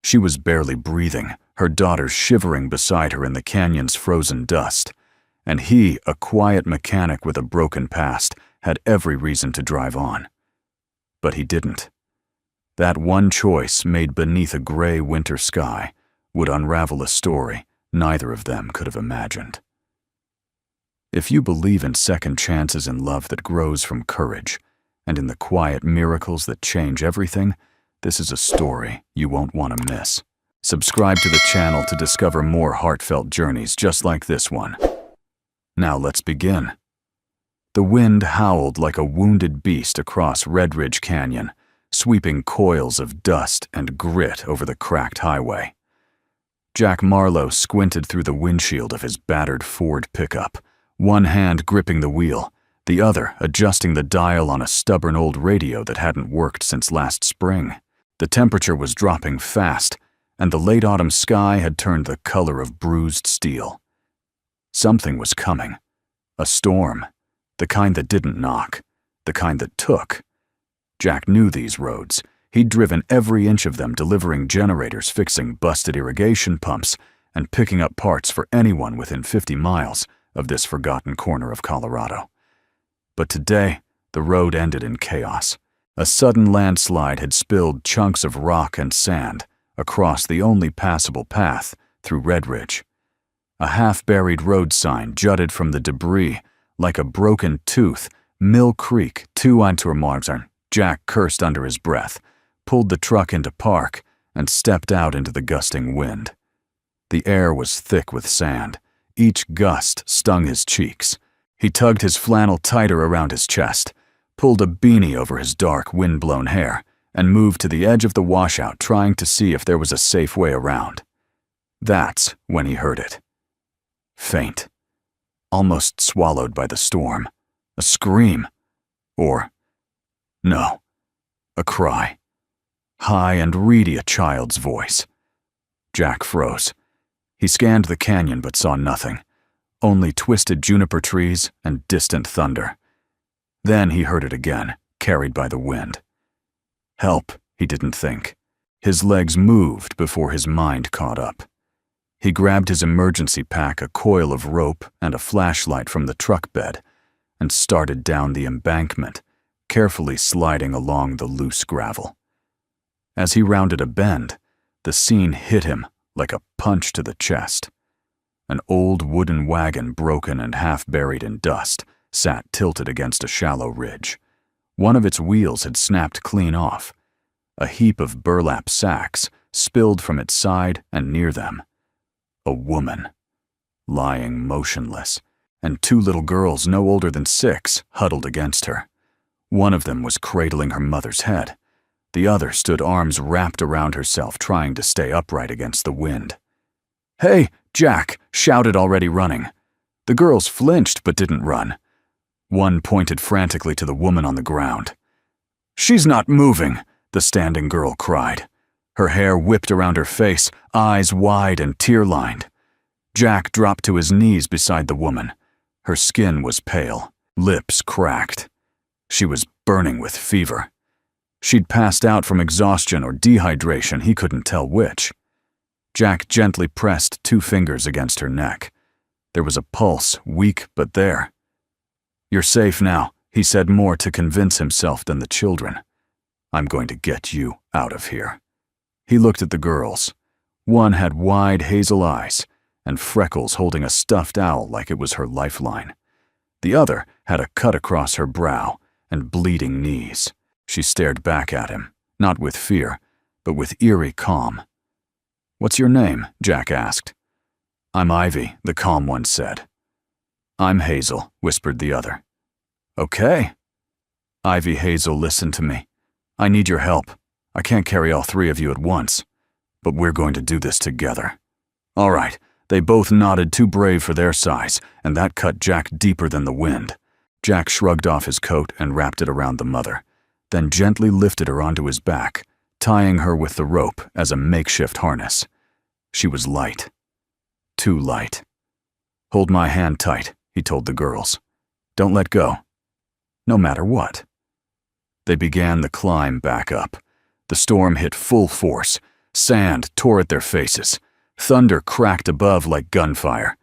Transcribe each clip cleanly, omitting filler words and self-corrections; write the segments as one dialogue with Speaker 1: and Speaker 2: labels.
Speaker 1: She was barely breathing, her daughter shivering beside her in the canyon's frozen dust. And he, a quiet mechanic with a broken past, had every reason to drive on. But he didn't. That one choice, made beneath a gray winter sky, would unravel a story neither of them could have imagined. If you believe in second chances in love that grows from courage, and in the quiet miracles that change everything, this is a story you won't want to miss. Subscribe to the channel to discover more heartfelt journeys just like this one. Now let's begin. The wind howled like a wounded beast across Red Ridge Canyon, sweeping coils of dust and grit over the cracked highway. Jack Marlowe squinted through the windshield of his battered Ford pickup, one hand gripping the wheel, the other adjusting the dial on a stubborn old radio that hadn't worked since last spring. The temperature was dropping fast, and the late autumn sky had turned the color of bruised steel. Something was coming. A storm. The kind that didn't knock. The kind that took. Jack knew these roads. He'd driven every inch of them, delivering generators, fixing busted irrigation pumps, and picking up parts for anyone within 50 miles of this forgotten corner of Colorado. But today, the road ended in chaos. A sudden landslide had spilled chunks of rock and sand across the only passable path through Red Ridge. A half-buried road sign jutted from the debris like a broken tooth. Mill Creek, 200 Jack cursed under his breath, pulled the truck into park, and stepped out into the gusting wind. The air was thick with sand. Each gust stung his cheeks. He tugged his flannel tighter around his chest, pulled a beanie over his dark, wind-blown hair, and moved to the edge of the washout, trying to see if there was a safe way around. That's when he heard it. Faint. Almost swallowed by the storm. A scream. Or, no, a cry. High and reedy, a child's voice. Jack froze. He scanned the canyon but saw nothing. Only twisted juniper trees and distant thunder. Then he heard it again, carried by the wind. Help, he didn't think. His legs moved before his mind caught up. He grabbed his emergency pack, a coil of rope, and a flashlight from the truck bed, and started down the embankment, carefully sliding along the loose gravel. As he rounded a bend, the scene hit him like a punch to the chest. An old wooden wagon, broken and half-buried in dust, sat tilted against a shallow ridge. One of its wheels had snapped clean off. A heap of burlap sacks spilled from its side and near them. A woman, lying motionless, and two little girls no older than 6 huddled against her. One of them was cradling her mother's head. The other stood arms wrapped around herself, trying to stay upright against the wind. "Hey!" Jack shouted, already running. The girls flinched but didn't run. One pointed frantically to the woman on the ground. "She's not moving!" the standing girl cried. Her hair whipped around her face, eyes wide and tear-lined. Jack dropped to his knees beside the woman. Her skin was pale, lips cracked. She was burning with fever. She'd passed out from exhaustion or dehydration, he couldn't tell which. Jack gently pressed 2 fingers against her neck. There was a pulse, weak but there. "You're safe now," he said, more to convince himself than the children. "I'm going to get you out of here." He looked at the girls. One had wide hazel eyes and freckles, holding a stuffed owl like it was her lifeline. The other had a cut across her brow and bleeding knees. She stared back at him, not with fear, but with eerie calm. "What's your name?" Jack asked. "I'm Ivy," the calm one said. "I'm Hazel," whispered the other. "Okay." "Ivy, Hazel, listen to me. I need your help. I can't carry all 3 of you at once, but we're going to do this together." "All right." They both nodded, too brave for their size, and that cut Jack deeper than the wind. Jack shrugged off his coat and wrapped it around the mother, then gently lifted her onto his back, tying her with the rope as a makeshift harness. She was light. Too light. "Hold my hand tight," he told the girls. "Don't let go. No matter what." They began the climb back up. The storm hit full force. Sand tore at their faces. Thunder cracked above like gunfire.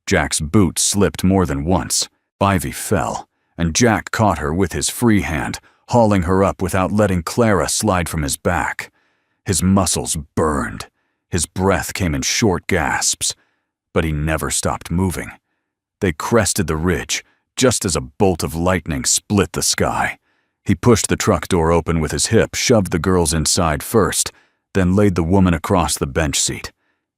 Speaker 1: Jack's boot slipped more than once. Ivy fell, and Jack caught her with his free hand, hauling her up without letting Clara slide from his back. His muscles burned. His breath came in short gasps, but he never stopped moving. They crested the ridge, just as a bolt of lightning split the sky. He pushed the truck door open with his hip, shoved the girls inside first, then laid the woman across the bench seat.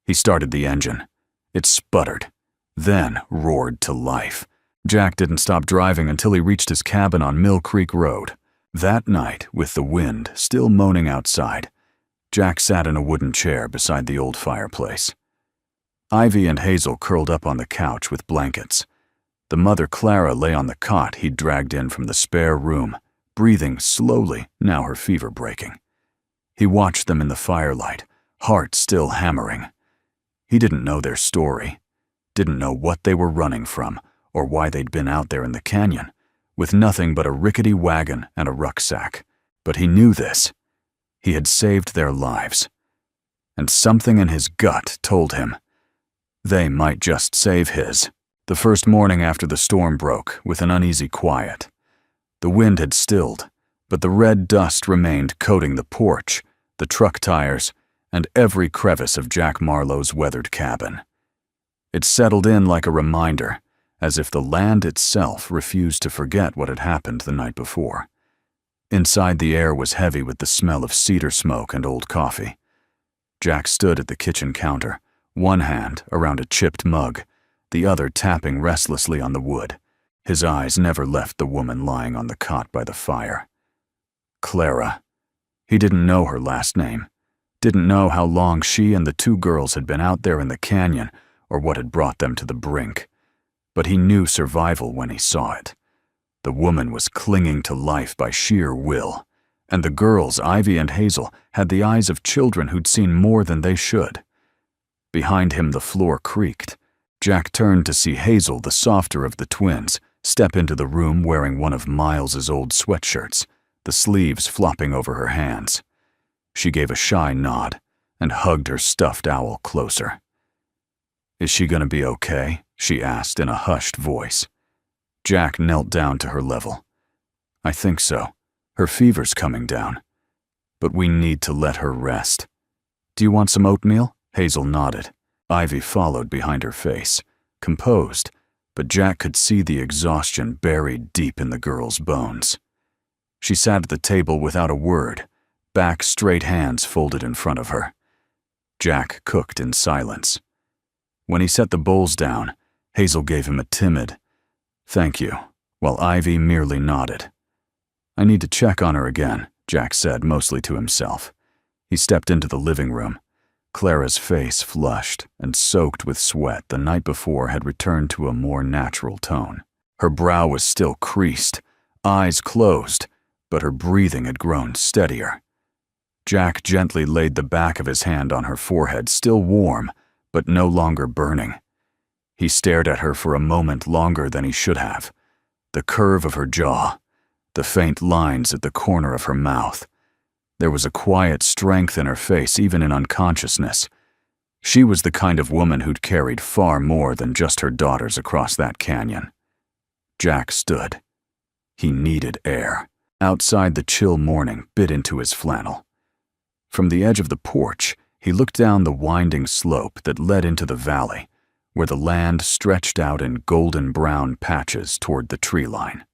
Speaker 1: He started the engine. It sputtered, then roared to life. Jack didn't stop driving until he reached his cabin on Mill Creek Road. That night, with the wind still moaning outside, Jack sat in a wooden chair beside the old fireplace. Ivy and Hazel curled up on the couch with blankets. The mother Clara lay on the cot he'd dragged in from the spare room, breathing slowly, now her fever breaking. He watched them in the firelight, heart still hammering. He didn't know their story, didn't know what they were running from or why they'd been out there in the canyon, with nothing but a rickety wagon and a rucksack. But he knew this. He had saved their lives. And something in his gut told him they might just save his. The first morning after the storm broke, with an uneasy quiet. The wind had stilled, but the red dust remained coating the porch, the truck tires, and every crevice of Jack Marlowe's weathered cabin. It settled in like a reminder, as if the land itself refused to forget what had happened the night before. Inside, the air was heavy with the smell of cedar smoke and old coffee. Jack stood at the kitchen counter, one hand around a chipped mug, the other tapping restlessly on the wood. His eyes never left the woman lying on the cot by the fire. Clara. He didn't know her last name, didn't know how long she and the two girls had been out there in the canyon or what had brought them to the brink. But he knew survival when he saw it. The woman was clinging to life by sheer will, and the girls, Ivy and Hazel, had the eyes of children who'd seen more than they should. Behind him, the floor creaked. Jack turned to see Hazel, the softer of the twins, step into the room wearing one of Miles's old sweatshirts, the sleeves flopping over her hands. She gave a shy nod and hugged her stuffed owl closer. "Is she gonna be okay?" she asked in a hushed voice. Jack knelt down to her level. "I think so. Her fever's coming down. But we need to let her rest. Do you want some oatmeal?" Hazel nodded. Ivy followed behind her face, composed, but Jack could see the exhaustion buried deep in the girl's bones. She sat at the table without a word, back straight, hands folded in front of her. Jack cooked in silence. When he set the bowls down, Hazel gave him a timid, "Thank you," while Ivy merely nodded. "I need to check on her again," Jack said, mostly to himself. He stepped into the living room. Clara's face, flushed and soaked with sweat the night before, had returned to a more natural tone. Her brow was still creased, eyes closed, but her breathing had grown steadier. Jack gently laid the back of his hand on her forehead, still warm, but no longer burning. He stared at her for a moment longer than he should have. The curve of her jaw, the faint lines at the corner of her mouth. There was a quiet strength in her face, even in unconsciousness. She was the kind of woman who'd carried far more than just her daughters across that canyon. Jack stood. He needed air. Outside, the chill morning bit into his flannel. From the edge of the porch, he looked down the winding slope that led into the valley, where the land stretched out in golden-brown patches toward the tree line.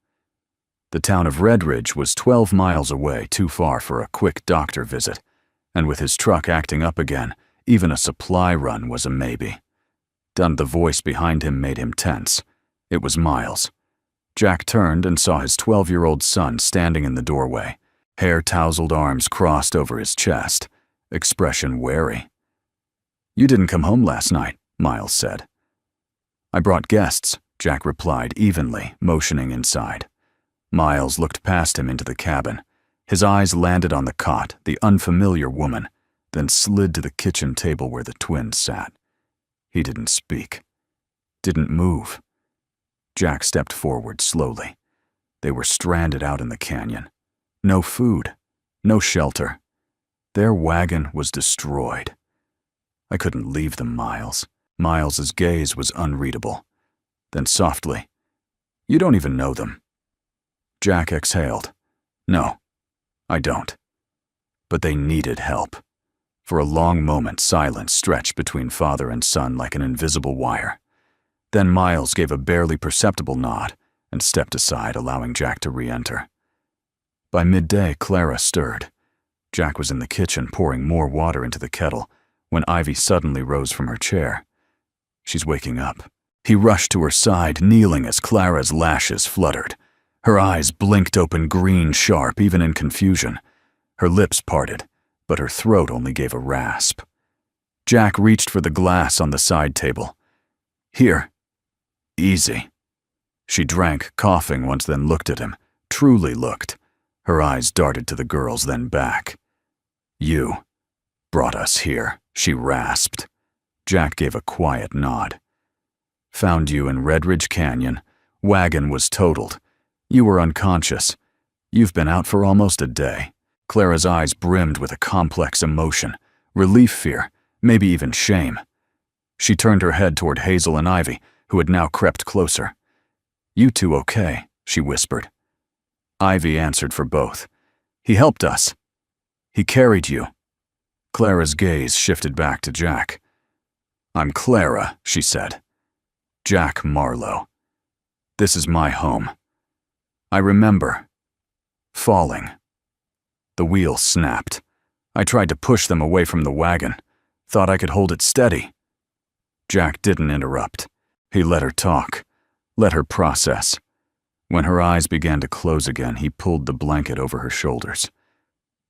Speaker 1: The town of Redridge was 12 miles away, too far for a quick doctor visit, and with his truck acting up again, even a supply run was a maybe. The voice behind him made him tense. It was Miles. Jack turned and saw his 12-year-old son standing in the doorway, hair-tousled arms crossed over his chest, expression wary. "You didn't come home last night," Miles said. "I brought guests," Jack replied evenly, motioning inside. Miles looked past him into the cabin. His eyes landed on the cot, the unfamiliar woman, then slid to the kitchen table where the twins sat. He didn't speak. Didn't move. Jack stepped forward slowly. They were stranded out in the canyon. No food. No shelter. Their wagon was destroyed. I couldn't leave them, Miles. Miles's gaze was unreadable. Then softly, "You don't even know them." Jack exhaled. "No, I don't." But they needed help. For a long moment, silence stretched between father and son like an invisible wire. Then Miles gave a barely perceptible nod and stepped aside, allowing Jack to re-enter. By midday, Clara stirred. Jack was in the kitchen pouring more water into the kettle when Ivy suddenly rose from her chair. "She's waking up." He rushed to her side, kneeling as Clara's lashes fluttered. Her eyes blinked open green sharp, even in confusion. Her lips parted, but her throat only gave a rasp. Jack reached for the glass on the side table. "Here. Easy." She drank, coughing once, then looked at him. Truly looked. Her eyes darted to the girls, then back. "You brought us here," she rasped. Jack gave a quiet nod. "Found you in Redridge Canyon. Wagon was totaled. You were unconscious. You've been out for almost a day." Clara's eyes brimmed with a complex emotion, relief, fear, maybe even shame. She turned her head toward Hazel and Ivy, who had now crept closer. "You two okay?" she whispered. Ivy answered for both. "He helped us. He carried you." Clara's gaze shifted back to Jack. "I'm Clara," she said. "Jack Marlowe. This is my home. I remember falling." The wheel snapped. I tried to push them away from the wagon. Thought I could hold it steady. Jack didn't interrupt. He let her talk, let her process. When her eyes began to close again, he pulled the blanket over her shoulders.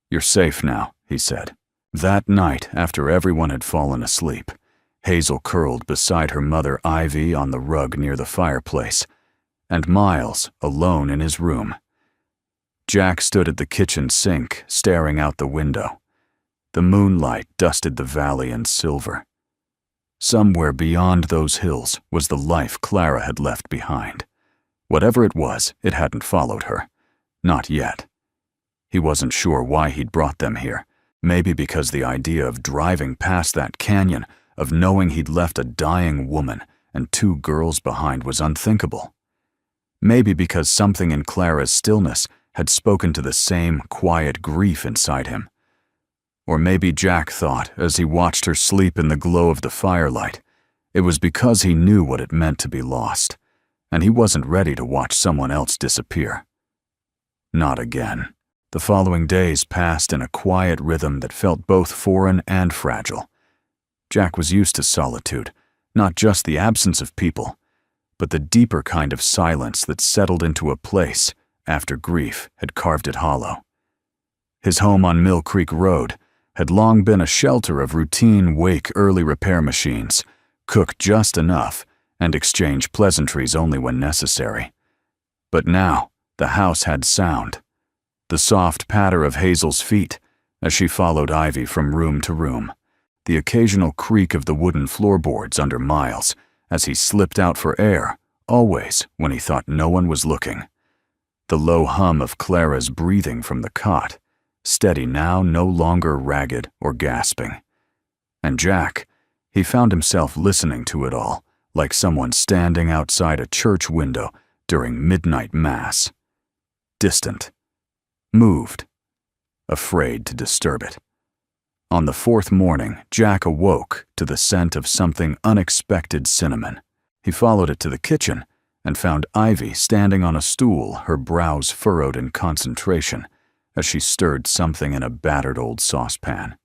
Speaker 1: "You're safe now," he said. That night, after everyone had fallen asleep, Hazel curled beside her mother Ivy on the rug near the fireplace, and Miles alone in his room. Jack stood at the kitchen sink, staring out the window. The moonlight dusted the valley in silver. Somewhere beyond those hills was the life Clara had left behind. Whatever it was, it hadn't followed her. Not yet. He wasn't sure why he'd brought them here. Maybe because the idea of driving past that canyon, of knowing he'd left a dying woman and 2 girls behind was unthinkable. Maybe because something in Clara's stillness had spoken to the same quiet grief inside him. Or maybe Jack thought, as he watched her sleep in the glow of the firelight, it was because he knew what it meant to be lost, and he wasn't ready to watch someone else disappear. Not again. The following days passed in a quiet rhythm that felt both foreign and fragile. Jack was used to solitude, not just the absence of people, but the deeper kind of silence that settled into a place after grief had carved it hollow. His home on Mill Creek Road had long been a shelter of routine wake early repair machines, cook just enough and exchange pleasantries only when necessary. But now the house had sound. The soft patter of Hazel's feet as she followed Ivy from room to room, the occasional creak of the wooden floorboards under Miles as he slipped out for air, always when he thought no one was looking. The low hum of Clara's breathing from the cot, steady now, no longer ragged or gasping. And Jack, he found himself listening to it all, like someone standing outside a church window during midnight mass. Distant. Moved. Afraid to disturb it. On the 4th morning, Jack awoke to the scent of something unexpected cinnamon. He followed it to the kitchen and found Ivy standing on a stool, her brows furrowed in concentration as she stirred something in a battered old saucepan.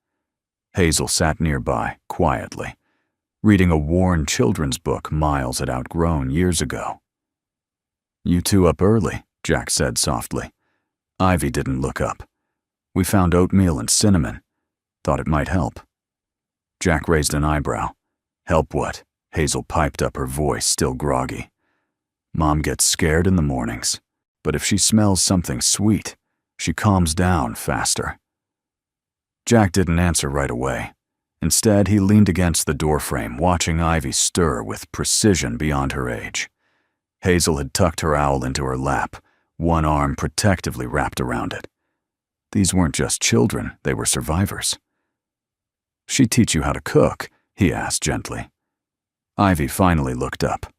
Speaker 1: Hazel sat nearby, quietly, reading a worn children's book Miles had outgrown years ago. "You two up early," Jack said softly. Ivy didn't look up. "We found oatmeal and cinnamon. Thought it might help." Jack raised an eyebrow. "Help what?" Hazel piped up, her voice still groggy. "Mom gets scared in the mornings, but if she smells something sweet, she calms down faster." Jack didn't answer right away. Instead, he leaned against the doorframe, watching Ivy stir with precision beyond her age. Hazel had tucked her owl into her lap, one arm protectively wrapped around it. These weren't just children, they were survivors. "She'd teach you how to cook?" he asked gently. Ivy finally looked up.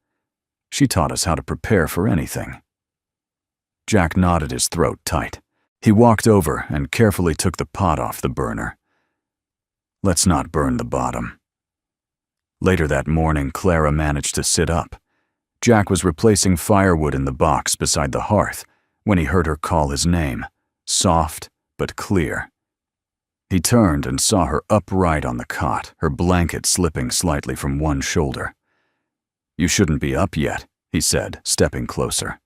Speaker 1: "She taught us how to prepare for anything." Jack knotted his throat tight. He walked over and carefully took the pot off the burner. "Let's not burn the bottom." Later that morning, Clara managed to sit up. Jack was replacing firewood in the box beside the hearth when he heard her call his name, soft but clear. He turned and saw her upright on the cot, her blanket slipping slightly from one shoulder. "You shouldn't be up yet," he said, stepping closer.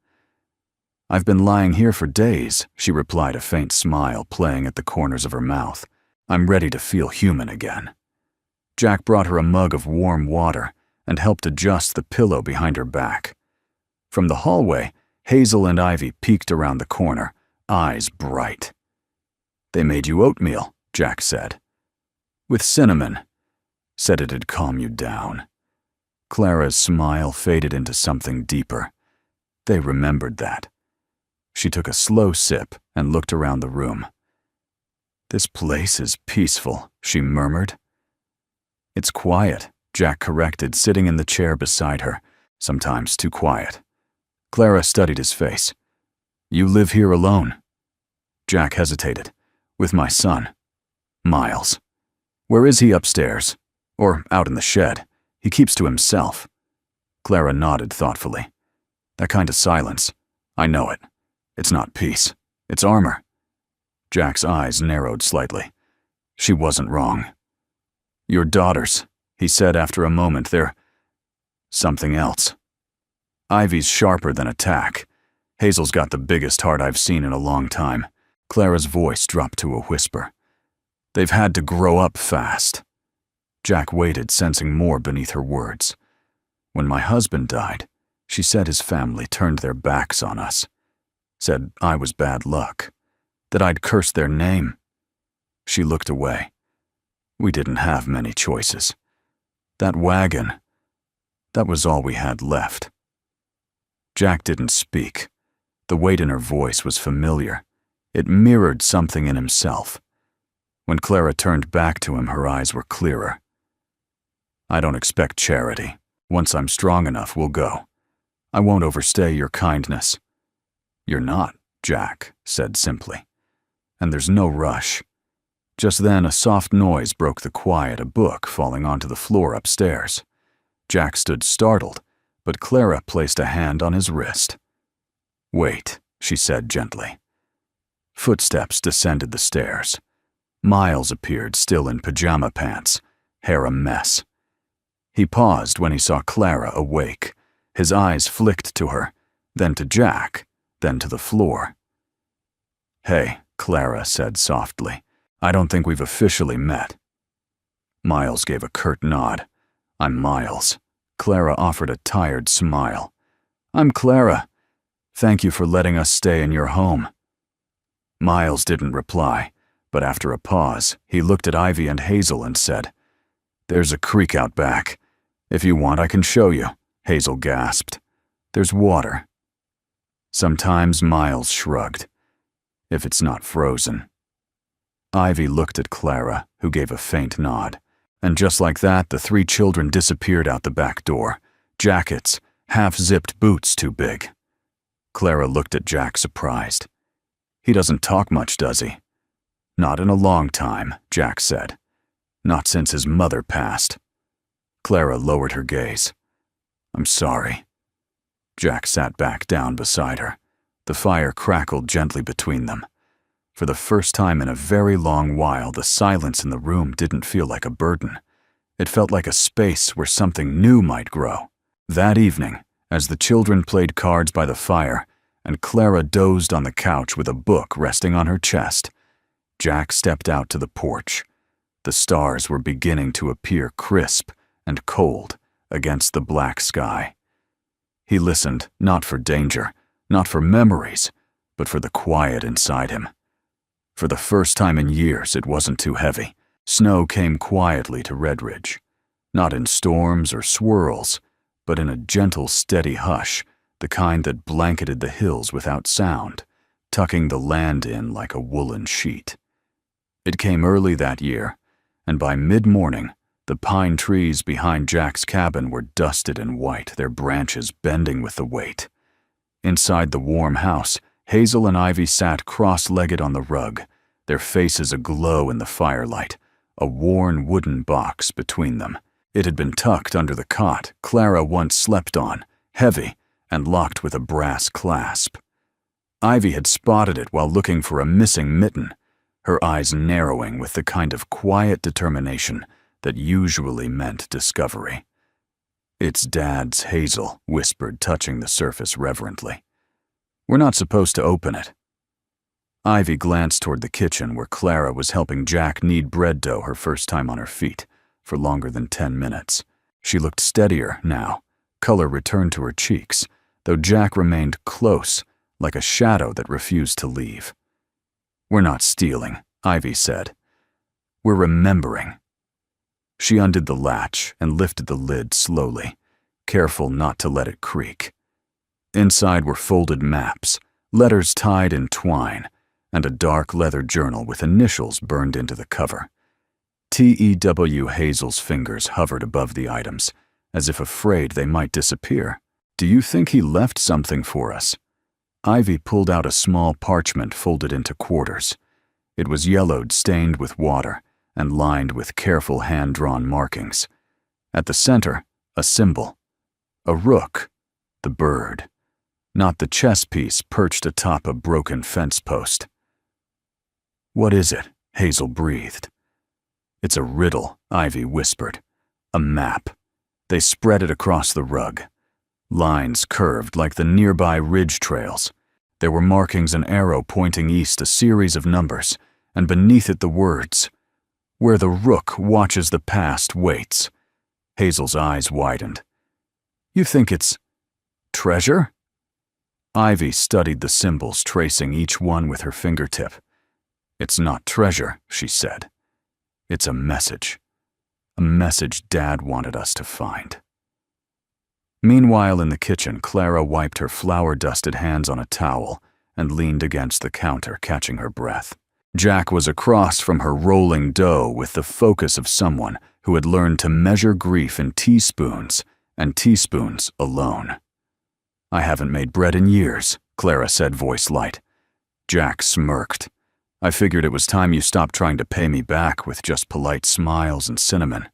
Speaker 1: "I've been lying here for days," she replied, a faint smile playing at the corners of her mouth. "I'm ready to feel human again." Jack brought her a mug of warm water and helped adjust the pillow behind her back. From the hallway, Hazel and Ivy peeked around the corner, eyes bright. "They made you oatmeal," Jack said. "With cinnamon. Said it'd calm you down." Clara's smile faded into something deeper. They remembered that. She took a slow sip and looked around the room. "This place is peaceful," she murmured. "It's quiet," Jack corrected, sitting in the chair beside her. "Sometimes too quiet." Clara studied his face. "You live here alone?" Jack hesitated. "With my son, Miles." "Where is he, upstairs? Or out in the shed? He keeps to himself." Clara nodded thoughtfully. "That kind of silence. I know it. It's not peace. It's armor." Jack's eyes narrowed slightly. She wasn't wrong. "Your daughters," he said after a moment. "They're something else." Ivy's sharper than a tack. Hazel's got the biggest heart I've seen in a long time. Clara's voice dropped to a whisper. "They've had to grow up fast." Jack waited, sensing more beneath her words. "When my husband died, she said his family turned their backs on us. Said I was bad luck. That I'd cursed their name." She looked away. "We didn't have many choices. That wagon, that was all we had left." Jack didn't speak. The weight in her voice was familiar. It mirrored something in himself. When Clara turned back to him, her eyes were clearer. "I don't expect charity. Once I'm strong enough, we'll go. I won't overstay your kindness." "You're not," Jack said simply. "And there's no rush." Just then, a soft noise broke the quiet, a book falling onto the floor upstairs. Jack stood startled, but Clara placed a hand on his wrist. "Wait," she said gently. Footsteps descended the stairs. Miles appeared, still in pajama pants, hair a mess. He paused when he saw Clara awake. His eyes flicked to her, then to Jack, then to the floor. "Hey," Clara said softly. "I don't think we've officially met." Miles gave a curt nod. "I'm Miles." Clara offered a tired smile. "I'm Clara. Thank you for letting us stay in your home." Miles didn't reply, but after a pause, he looked at Ivy and Hazel and said, "There's a creek out back. If you want, I can show you," Hazel gasped. "There's water." Sometimes Miles shrugged. "If it's not frozen." Ivy looked at Clara, who gave a faint nod. And just like that, the three children disappeared out the back door. Jackets, half-zipped boots too big. Clara looked at Jack, surprised. "He doesn't talk much, does he?" "Not in a long time," Jack said. "Not since his mother passed." Clara lowered her gaze. "I'm sorry." Jack sat back down beside her. The fire crackled gently between them. For the first time in a very long while, the silence in the room didn't feel like a burden. It felt like a space where something new might grow. That evening, as the children played cards by the fire, and Clara dozed on the couch with a book resting on her chest, Jack stepped out to the porch. The stars were beginning to appear crisp and cold against the black sky. He listened, not for danger, not for memories, but for the quiet inside him. For the first time in years, it wasn't too heavy. Snow came quietly to Redridge. Not in storms or swirls, but in a gentle, steady hush, the kind that blanketed the hills without sound, tucking the land in like a woolen sheet. It came early that year, and by mid-morning, the pine trees behind Jack's cabin were dusted and white, their branches bending with the weight. Inside the warm house, Hazel and Ivy sat cross-legged on the rug, their faces aglow in the firelight, a worn wooden box between them. It had been tucked under the cot Clara once slept on, heavy and locked with a brass clasp. Ivy had spotted it while looking for a missing mitten, her eyes narrowing with the kind of quiet determination that usually meant discovery. "It's Dad's," Hazel whispered, touching the surface reverently. "We're not supposed to open it." Ivy glanced toward the kitchen where Clara was helping Jack knead bread dough her first time on her feet for longer than 10 minutes. She looked steadier now, color returned to her cheeks, though Jack remained close, like a shadow that refused to leave. "We're not stealing," Ivy said. "We're remembering." She undid the latch and lifted the lid slowly, careful not to let it creak. Inside were folded maps, letters tied in twine, and a dark leather journal with initials burned into the cover. T.E.W. Hazel's fingers hovered above the items, as if afraid they might disappear. "Do you think he left something for us?" Ivy pulled out a small parchment folded into quarters. It was yellowed, stained with water, and lined with careful hand-drawn markings. At the center, a symbol. A rook, the bird, not the chess piece perched atop a broken fence post. "What is it?" Hazel breathed. "It's a riddle," Ivy whispered. "A map." They spread it across the rug. Lines curved like the nearby ridge trails. There were markings, an arrow pointing east, a series of numbers, and beneath it the words, "Where the rook watches the past waits." Hazel's eyes widened. "You think it's treasure?" Ivy studied the symbols, tracing each one with her fingertip. "It's not treasure," she said. "It's a message. A message Dad wanted us to find." Meanwhile, in the kitchen, Clara wiped her flour-dusted hands on a towel and leaned against the counter, catching her breath. Jack was across from her rolling dough with the focus of someone who had learned to measure grief in teaspoons, and teaspoons alone. "I haven't made bread in years," Clara said, voice light. Jack smirked. "I figured it was time you stopped trying to pay me back with just polite smiles and cinnamon."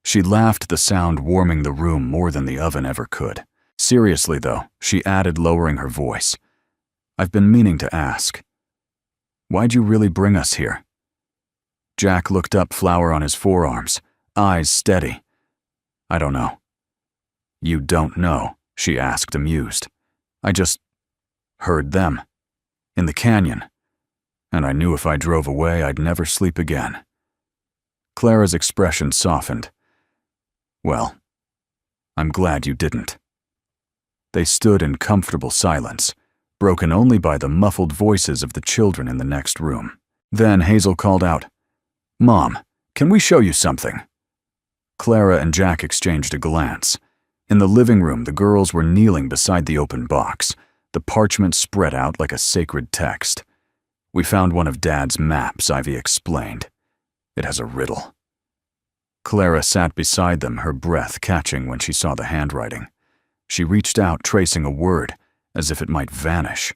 Speaker 1: She laughed, the sound warming the room more than the oven ever could. "Seriously, though," she added, lowering her voice, "I've been meaning to ask. Why'd you really bring us here?" Jack looked up, flour on his forearms, eyes steady. "I don't know." "You don't know?" she asked, amused. "I just heard them. In the canyon. And I knew if I drove away, I'd never sleep again." Clara's expression softened. "Well, I'm glad you didn't." They stood in comfortable silence, broken only by the muffled voices of the children in the next room. Then Hazel called out, "Mom, can we show you something?" Clara and Jack exchanged a glance. In the living room, the girls were kneeling beside the open box, the parchment spread out like a sacred text. "We found one of Dad's maps," Ivy explained. "It has a riddle." Clara sat beside them, her breath catching when she saw the handwriting. She reached out, tracing a word, as if it might vanish.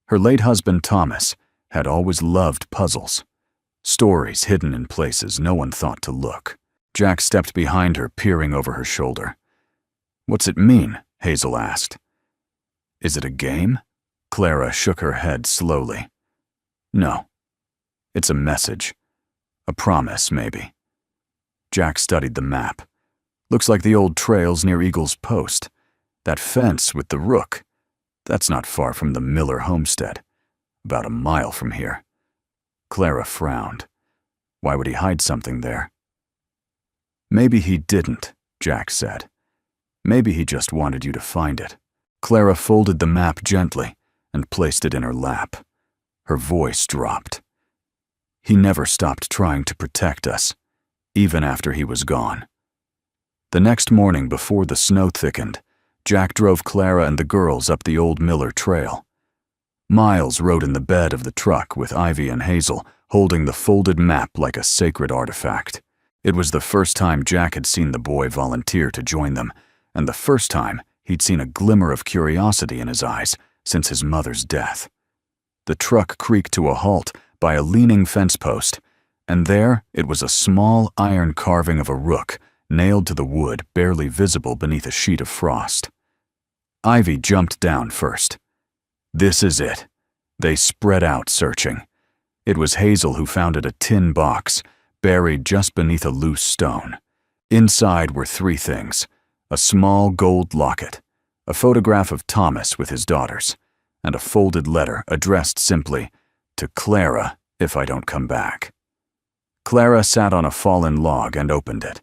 Speaker 1: Her late husband, Thomas, had always loved puzzles. Stories hidden in places no one thought to look. Jack stepped behind her, peering over her shoulder. "What's it mean?" Hazel asked. "Is it a game?" Clara shook her head slowly. "No. It's a message. A promise, maybe." Jack studied the map. "Looks like the old trails near Eagle's Post. That fence with the rook. That's not far from the Miller homestead. About a mile from here." Clara frowned. Why would he hide something there? "Maybe he didn't," Jack said. "Maybe he just wanted you to find it." Clara folded the map gently and placed it in her lap. Her voice dropped. "He never stopped trying to protect us, even after he was gone." The next morning, before the snow thickened, Jack drove Clara and the girls up the old Miller trail. Miles rode in the bed of the truck with Ivy and Hazel, holding the folded map like a sacred artifact. It was the first time Jack had seen the boy volunteer to join them, and the first time he'd seen a glimmer of curiosity in his eyes since his mother's death. The truck creaked to a halt by a leaning fence post, and there it was, a small iron carving of a rook nailed to the wood, barely visible beneath a sheet of frost. Ivy jumped down first. This is it. They spread out, searching. It was Hazel who found it, a tin box, buried just beneath a loose stone. Inside were three things: a small gold locket, a photograph of Thomas with his daughters, and a folded letter addressed simply, "To Clara, if I don't come back." Clara sat on a fallen log and opened it.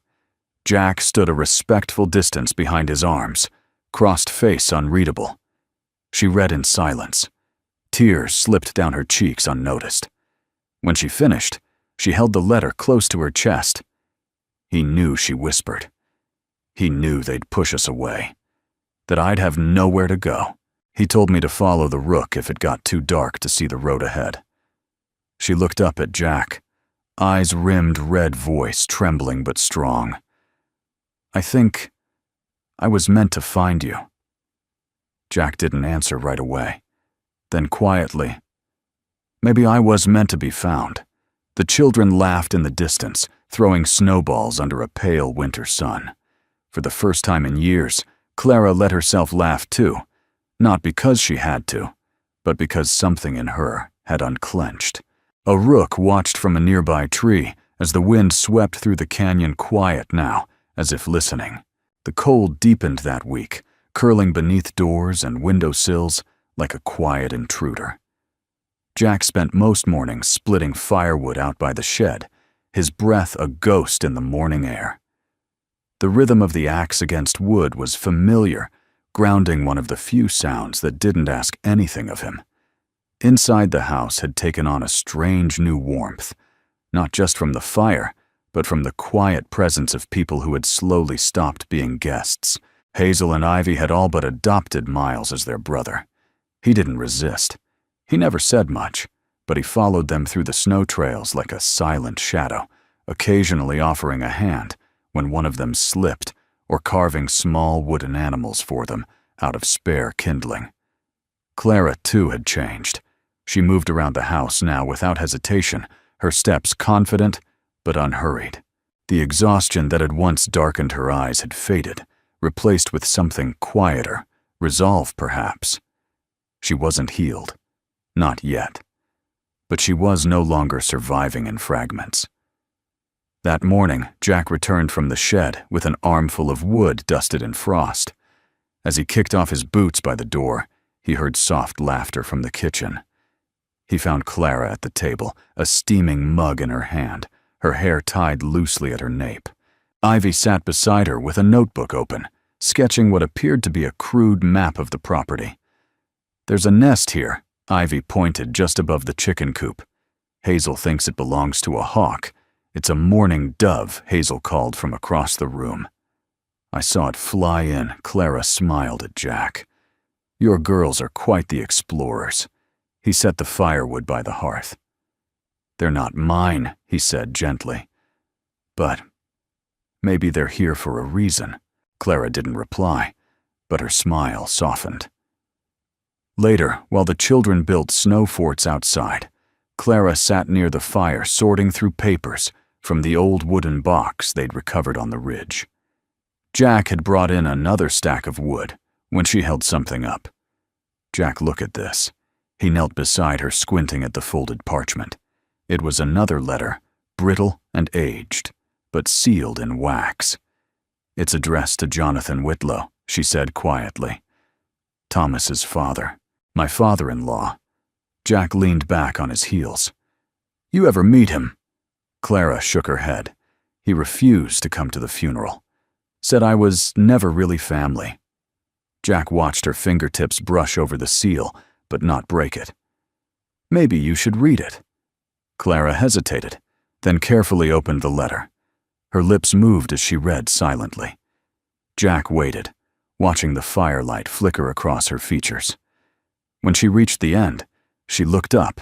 Speaker 1: Jack stood a respectful distance behind his arms, crossed face unreadable. She read in silence. Tears slipped down her cheeks unnoticed. When she finished, she held the letter close to her chest. "He knew," she whispered. "He knew they'd push us away, that I'd have nowhere to go. He told me to follow the rook if it got too dark to see the road ahead." She looked up at Jack, eyes rimmed red, voice trembling but strong. "I think I was meant to find you." Jack didn't answer right away. Then quietly, "Maybe I was meant to be found." The children laughed in the distance, throwing snowballs under a pale winter sun. For the first time in years, Clara let herself laugh too, not because she had to, but because something in her had unclenched. A rook watched from a nearby tree as the wind swept through the canyon, quiet now, as if listening. The cold deepened that week, curling beneath doors and windowsills like a quiet intruder. Jack spent most mornings splitting firewood out by the shed, his breath a ghost in the morning air. The rhythm of the axe against wood was familiar, grounding, one of the few sounds that didn't ask anything of him. Inside the house had taken on a strange new warmth, not just from the fire, but from the quiet presence of people who had slowly stopped being guests. Hazel and Ivy had all but adopted Miles as their brother. He didn't resist. He never said much, but he followed them through the snow trails like a silent shadow, occasionally offering a hand when one of them slipped, or carving small wooden animals for them out of spare kindling. Clara, too, had changed. She moved around the house now without hesitation, her steps confident but unhurried. The exhaustion that had once darkened her eyes had faded, replaced with something quieter, resolve perhaps. She wasn't healed. Not yet. But she was no longer surviving in fragments. That morning, Jack returned from the shed with an armful of wood dusted in frost. As he kicked off his boots by the door, he heard soft laughter from the kitchen. He found Clara at the table, a steaming mug in her hand, her hair tied loosely at her nape. Ivy sat beside her with a notebook open, sketching what appeared to be a crude map of the property. "There's a nest here," Ivy pointed just above the chicken coop. "Hazel thinks it belongs to a hawk. It's a mourning dove," Hazel called from across the room. "I saw it fly in," Clara smiled at Jack. "Your girls are quite the explorers." He set the firewood by the hearth. "They're not mine," he said gently. "But maybe they're here for a reason." Clara didn't reply, but her smile softened. Later, while the children built snow forts outside, Clara sat near the fire sorting through papers from the old wooden box they'd recovered on the ridge. Jack had brought in another stack of wood when she held something up. "Jack, look at this." He knelt beside her, squinting at the folded parchment. It was another letter, brittle and aged, but sealed in wax. "It's addressed to Jonathan Whitlow," she said quietly. "Thomas's father. My father-in-law." Jack leaned back on his heels. "You ever meet him?" Clara shook her head. "He refused to come to the funeral. Said I was never really family." Jack watched her fingertips brush over the seal, but not break it. "Maybe you should read it." Clara hesitated, then carefully opened the letter. Her lips moved as she read silently. Jack waited, watching the firelight flicker across her features. When she reached the end, She looked up,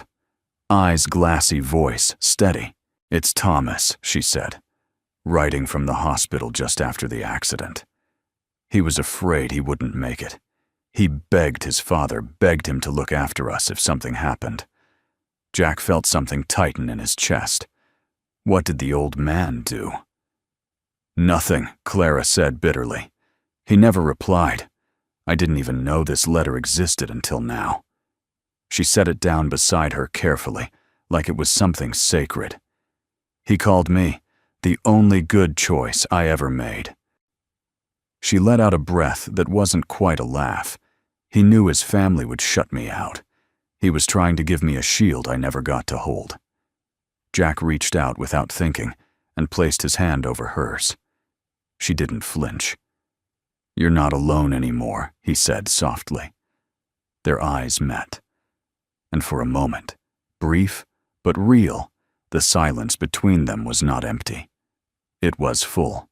Speaker 1: eyes glassy, voice steady. "It's Thomas," she said, writing from the hospital just after the accident. He was afraid he wouldn't make it. He begged his father, begged him to look after us if something happened. Jack felt something tighten in his chest. What did the old man do? "Nothing," Clara said bitterly. He never replied. I didn't even know this letter existed until now. She set it down beside her carefully, like it was something sacred. He called me the only good choice I ever made. She let out a breath that wasn't quite a laugh. He knew his family would shut me out. He was trying to give me a shield I never got to hold. Jack reached out without thinking and placed his hand over hers. She didn't flinch. "You're not alone anymore," he said softly. Their eyes met. And for a moment, brief but real, the silence between them was not empty. It was full.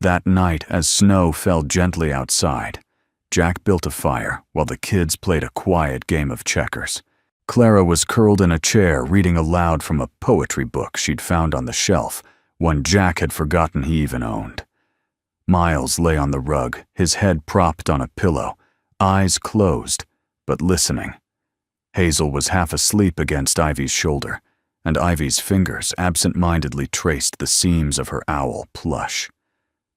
Speaker 1: That night, as snow fell gently outside, Jack built a fire while the kids played a quiet game of checkers. Clara was curled in a chair reading aloud from a poetry book she'd found on the shelf, one Jack had forgotten he even owned. Miles lay on the rug, his head propped on a pillow, eyes closed, but listening. Hazel was half asleep against Ivy's shoulder, and Ivy's fingers absent-mindedly traced the seams of her owl plush.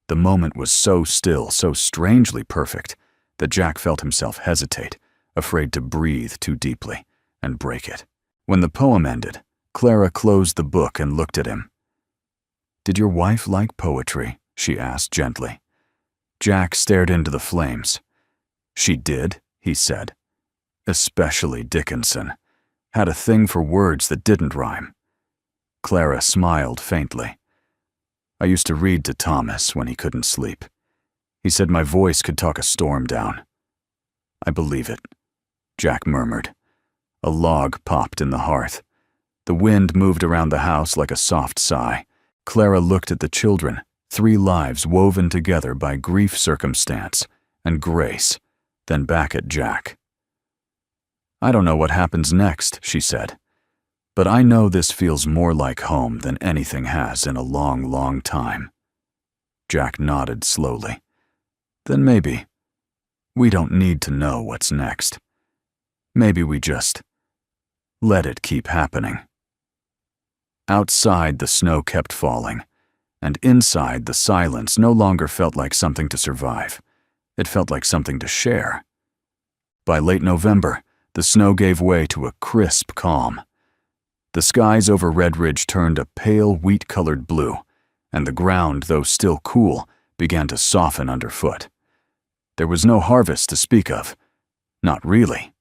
Speaker 1: The moment was so still, so strangely perfect, that Jack felt himself hesitate, afraid to breathe too deeply and break it. When the poem ended, Clara closed the book and looked at him. "Did your wife like poetry?" she asked gently. Jack stared into the flames. "She did," he said. "Especially Dickinson. Had a thing for words that didn't rhyme." Clara smiled faintly. "I used to read to Thomas when he couldn't sleep. He said my voice could talk a storm down." "I believe it," Jack murmured. A log popped in the hearth. The wind moved around the house like a soft sigh. Clara looked at the children, 3 lives woven together by grief, circumstance, and grace, then back at Jack. "I don't know what happens next," she said, "but I know this feels more like home than anything has in a long, long time." Jack nodded slowly. "Then maybe we don't need to know what's next. Maybe we just let it keep happening." Outside, the snow kept falling, and inside, the silence no longer felt like something to survive. It felt like something to share. By late November, the snow gave way to a crisp calm. The skies over Red Ridge turned a pale wheat-colored blue, and the ground, though still cool, began to soften underfoot. There was no harvest to speak of. Not really.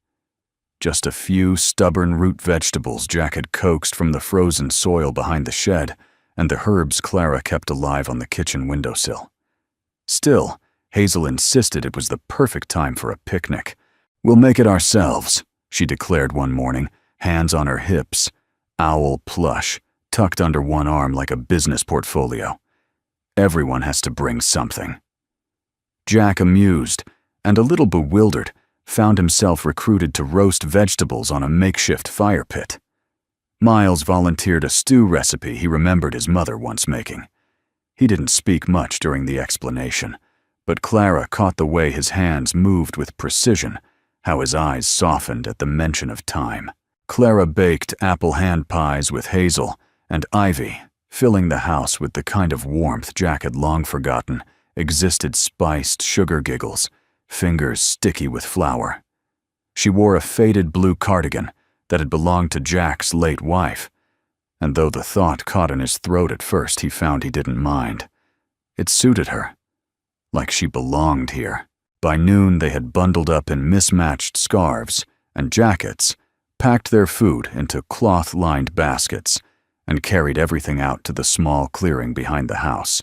Speaker 1: Just a few stubborn root vegetables Jack had coaxed from the frozen soil behind the shed, and the herbs Clara kept alive on the kitchen windowsill. Still, Hazel insisted it was the perfect time for a picnic. "We'll make it ourselves," she declared one morning, hands on her hips, owl plush, tucked under one arm like a business portfolio. "Everyone has to bring something." Jack, amused and a little bewildered, found himself recruited to roast vegetables on a makeshift fire pit. Miles volunteered a stew recipe he remembered his mother once making. He didn't speak much during the explanation, but Clara caught the way his hands moved with precision, how his eyes softened at the mention of time. Clara baked apple hand pies with Hazel and Ivy, filling the house with the kind of warmth Jack had long forgotten existed spiced sugar giggles, fingers sticky with flour. She wore a faded blue cardigan that had belonged to Jack's late wife, and though the thought caught in his throat at first, he found he didn't mind. It suited her, like she belonged here. By noon, they had bundled up in mismatched scarves and jackets, packed their food into cloth-lined baskets, and carried everything out to the small clearing behind the house,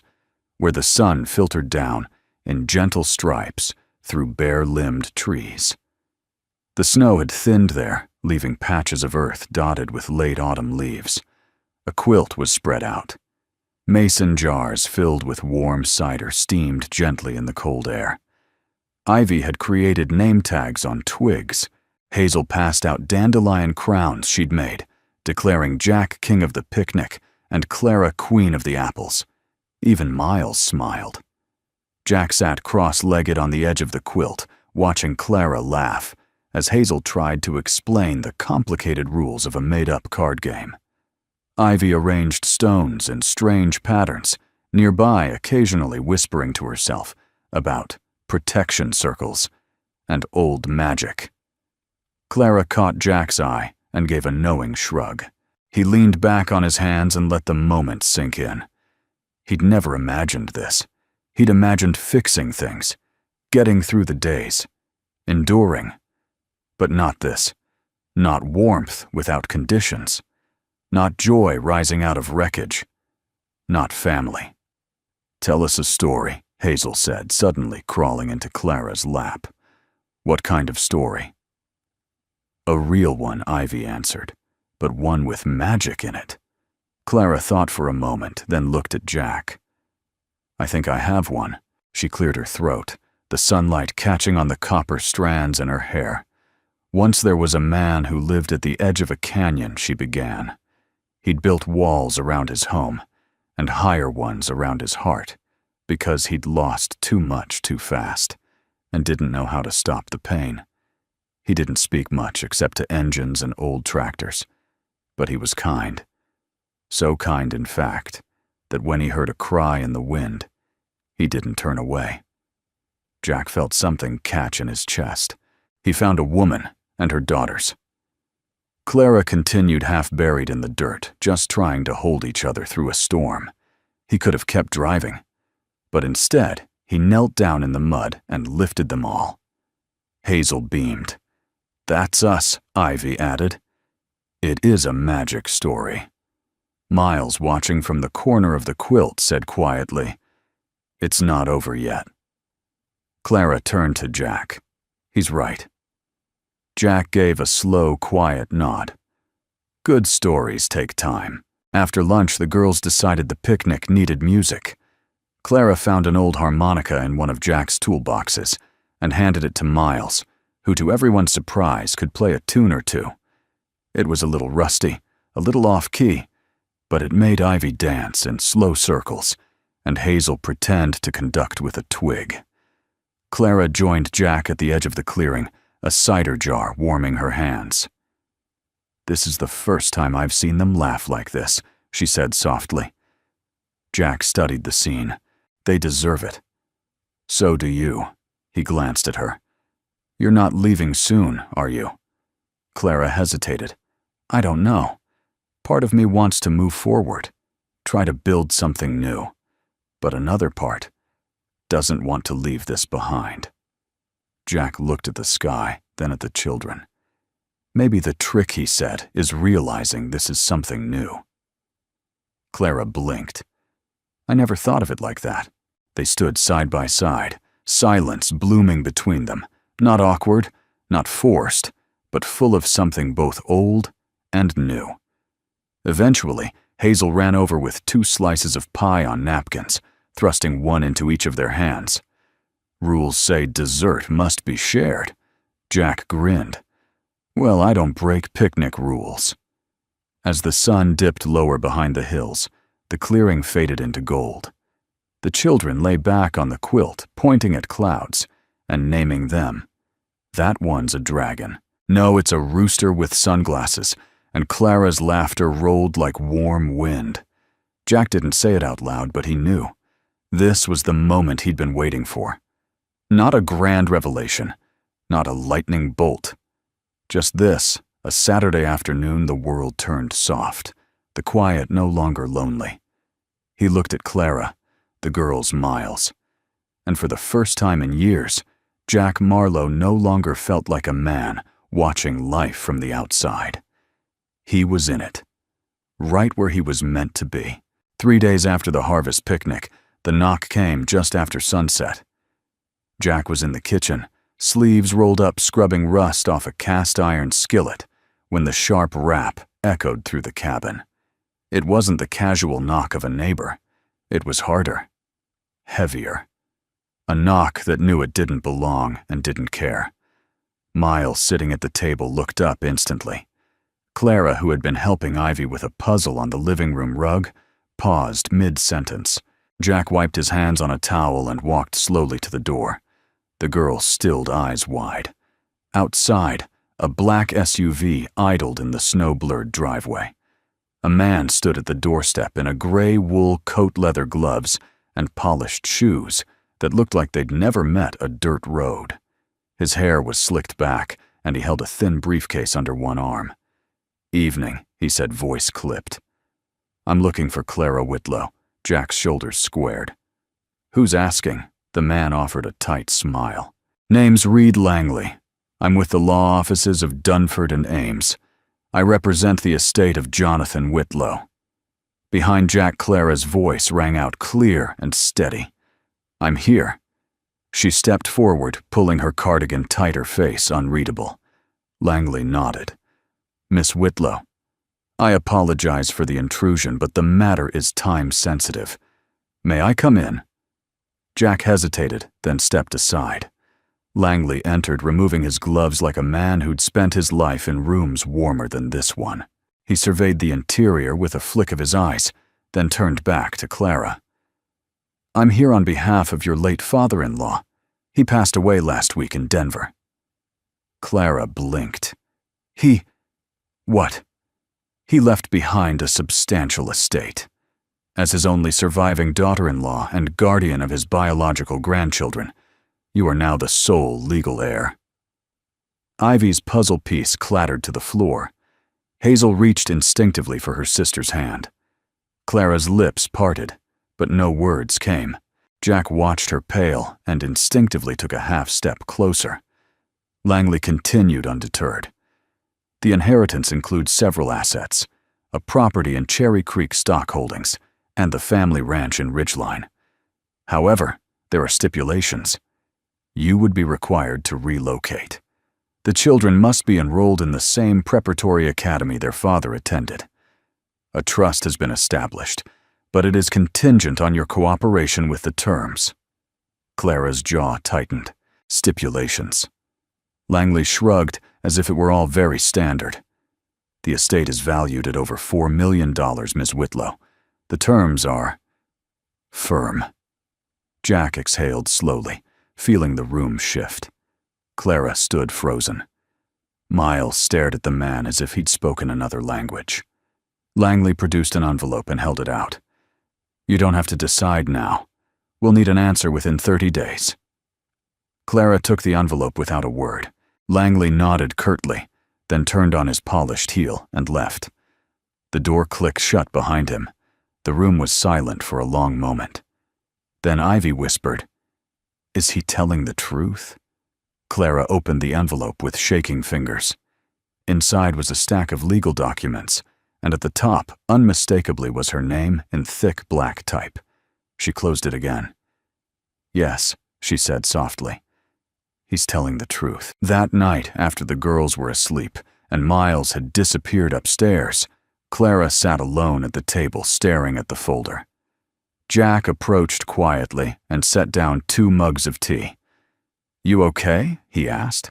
Speaker 1: where the sun filtered down in gentle stripes through bare-limbed trees. The snow had thinned there, leaving patches of earth dotted with late autumn leaves. A quilt was spread out. Mason jars filled with warm cider steamed gently in the cold air. Ivy had created name tags on twigs. Hazel passed out dandelion crowns she'd made, declaring Jack king of the picnic and Clara queen of the apples. Even Miles smiled. Jack sat cross-legged on the edge of the quilt, watching Clara laugh, as Hazel tried to explain the complicated rules of a made-up card game. Ivy arranged stones in strange patterns, nearby occasionally whispering to herself about protection circles and old magic. Clara caught Jack's eye and gave a knowing shrug. He leaned back on his hands and let the moment sink in. He'd never imagined this. He'd imagined fixing things, getting through the days, enduring. But not this. Not warmth without conditions. Not joy rising out of wreckage. Not family. "Tell us a story," Hazel said, suddenly crawling into Clara's lap. "What kind of story?" "A real one," Ivy answered, "but one with magic in it." Clara thought for a moment, then looked at Jack. "I think I have one." She cleared her throat, the sunlight catching on the copper strands in her hair. "Once there was a man who lived at the edge of a canyon," she began. "He'd built walls around his home, and higher ones around his heart, because he'd lost too much too fast, and didn't know how to stop the pain. He didn't speak much except to engines and old tractors, but he was kind. So kind, in fact, that when he heard a cry in the wind, he didn't turn away." Jack felt something catch in his chest. He found a woman and her daughters. Clara continued half buried in the dirt, just trying to hold each other through a storm. He could have kept driving, but instead, he knelt down in the mud and lifted them all. Hazel beamed. "That's us," Ivy added. "It is a magic story." Miles, watching from the corner of the quilt, said quietly, "It's not over yet." Clara turned to Jack. "He's right." Jack gave a slow, quiet nod. Good stories take time. After lunch, the girls decided the picnic needed music. Clara found an old harmonica in one of Jack's toolboxes and handed it to Miles, who, to everyone's surprise, could play a tune or two. It was a little rusty, a little off-key, but it made Ivy dance in slow circles, and Hazel pretend to conduct with a twig. Clara joined Jack at the edge of the clearing, a cider jar warming her hands. "This is the first time I've seen them laugh like this," she said softly. Jack studied the scene. "They deserve it." "So do you." He glanced at her. "You're not leaving soon, are you?" Clara hesitated. "I don't know. Part of me wants to move forward, try to build something new, but another part doesn't want to leave this behind." Jack looked at the sky, then at the children. "Maybe the trick," he said, "is realizing this is something new." Clara blinked. "I never thought of it like that." They stood side by side, silence blooming between them, not awkward, not forced, but full of something both old and new. Eventually, Hazel ran over with 2 slices of pie on napkins, thrusting one into each of their hands. "Rules say dessert must be shared." Jack grinned. "Well, I don't break picnic rules." As the sun dipped lower behind the hills, the clearing faded into gold. The children lay back on the quilt, pointing at clouds and naming them. "That one's a dragon. No, it's a rooster with sunglasses," and Clara's laughter rolled like warm wind. Jack didn't say it out loud, but he knew. This was the moment he'd been waiting for. Not a grand revelation, not a lightning bolt. Just this, a Saturday afternoon the world turned soft, the quiet no longer lonely. He looked at Clara, the girls Miles, and for the first time in years, Jack Marlowe no longer felt like a man watching life from the outside. He was in it, right where he was meant to be. 3 days after the harvest picnic, the knock came just after sunset. Jack was in the kitchen, sleeves rolled up scrubbing rust off a cast-iron skillet, when the sharp rap echoed through the cabin. It wasn't the casual knock of a neighbor. It was harder, heavier. A knock that knew it didn't belong and didn't care. Miles, sitting at the table, looked up instantly. Clara, who had been helping Ivy with a puzzle on the living room rug, paused mid-sentence. Jack wiped his hands on a towel and walked slowly to the door. The girl stilled, eyes wide. Outside, a black SUV idled in the snow-blurred driveway. A man stood at the doorstep in a gray wool coat, leather gloves, and polished shoes that looked like they'd never met a dirt road. His hair was slicked back, and he held a thin briefcase under one arm. "Evening," he said, voice clipped. "I'm looking for Clara Whitlow." Jack's shoulders squared. "Who's asking?" The man offered a tight smile. "Name's Reed Langley. I'm with the law offices of Dunford and Ames. I represent the estate of Jonathan Whitlow." Behind Jack, Clara's voice rang out clear and steady. "I'm here." She stepped forward, pulling her cardigan tighter, face unreadable. Langley nodded. "Miss Whitlow, I apologize for the intrusion, but the matter is time-sensitive. May I come in?" Jack hesitated, then stepped aside. Langley entered, removing his gloves like a man who'd spent his life in rooms warmer than this one. He surveyed the interior with a flick of his eyes, then turned back to Clara. "I'm here on behalf of your late father-in-law. He passed away last week in Denver." Clara blinked. What? He left behind a substantial estate. As his only surviving daughter-in-law and guardian of his biological grandchildren, you are now the sole legal heir. Ivy's puzzle piece clattered to the floor. Hazel reached instinctively for her sister's hand. Clara's lips parted, but no words came. Jack watched her pale and instinctively took a half-step closer. Langley continued undeterred. "The inheritance includes several assets, a property in Cherry Creek stock holdings, and the family ranch in Ridgeline. However, there are stipulations. You would be required to relocate. The children must be enrolled in the same preparatory academy their father attended. A trust has been established, but it is contingent on your cooperation with the terms." Clara's jaw tightened. Stipulations. Langley shrugged, as if it were all very standard. "The estate is valued at over $4 million, Miss Whitlow. The terms are firm." Jack exhaled slowly, feeling the room shift. Clara stood frozen. Miles stared at the man as if he'd spoken another language. Langley produced an envelope and held it out. "You don't have to decide now. We'll need an answer within 30 days. Clara took the envelope without a word. Langley nodded curtly, then turned on his polished heel and left. The door clicked shut behind him. The room was silent for a long moment. Then Ivy whispered, "Is he telling the truth?" Clara opened the envelope with shaking fingers. Inside was a stack of legal documents, and at the top, unmistakably, was her name in thick black type. She closed it again. "Yes," she said softly. "He's telling the truth." That night, after the girls were asleep and Miles had disappeared upstairs, Clara sat alone at the table staring at the folder. Jack approached quietly and set down 2 mugs of tea. "You okay?" he asked.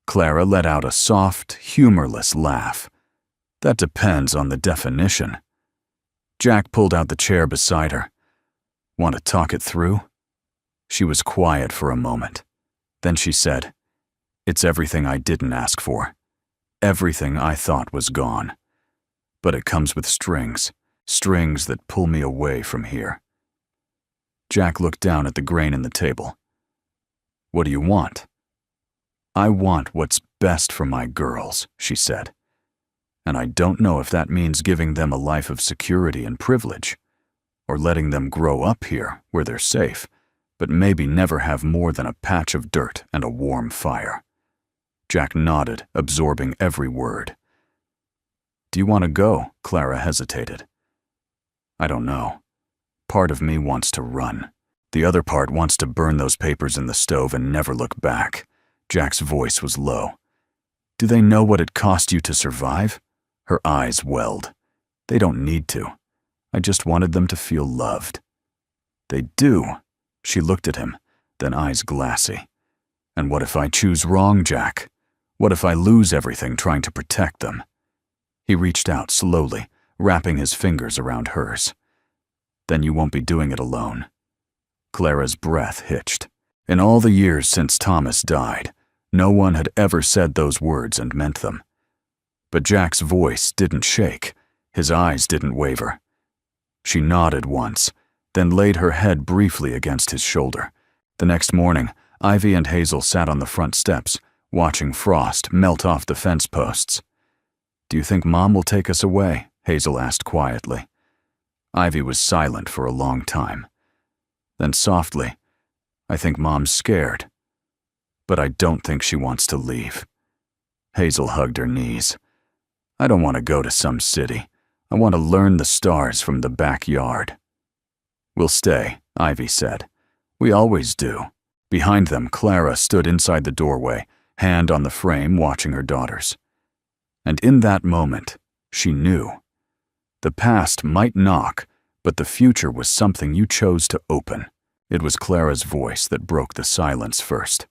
Speaker 1: Clara let out a soft, humorless laugh. "That depends on the definition." Jack pulled out the chair beside her. "Want to talk it through?" She was quiet for a moment. Then she said, "It's everything I didn't ask for. Everything I thought was gone. But it comes with strings, strings that pull me away from here." Jack looked down at the grain in the table. "What do you want?" "I want what's best for my girls," she said. "And I don't know if that means giving them a life of security and privilege, or letting them grow up here where they're safe, but maybe never have more than a patch of dirt and a warm fire." Jack nodded, absorbing every word. "Do you want to go?" Clara hesitated. "I don't know. Part of me wants to run. The other part wants to burn those papers in the stove and never look back." Jack's voice was low. "Do they know what it cost you to survive?" Her eyes welled. "They don't need to. I just wanted them to feel loved." "They do." She looked at him, then eyes glassy. "And what if I choose wrong, Jack? What if I lose everything trying to protect them? He reached out slowly, wrapping his fingers around hers. Then you won't be doing it alone. Clara's breath hitched. In all the years since Thomas died, no one had ever said those words and meant them. But Jack's voice didn't shake. His eyes didn't waver. She nodded once, then laid her head briefly against his shoulder. The next morning, Ivy and Hazel sat on the front steps, watching frost melt off the fence posts. "Do you think Mom will take us away?" Hazel asked quietly. Ivy was silent for a long time. Then softly, "I think Mom's scared. But I don't think she wants to leave." Hazel hugged her knees. "I don't want to go to some city. I want to learn the stars from the backyard." "We'll stay," Ivy said. "We always do." Behind them, Clara stood inside the doorway, hand on the frame, watching her daughters. And in that moment, she knew. The past might knock, but the future was something you chose to open. It was Clara's voice that broke the silence first.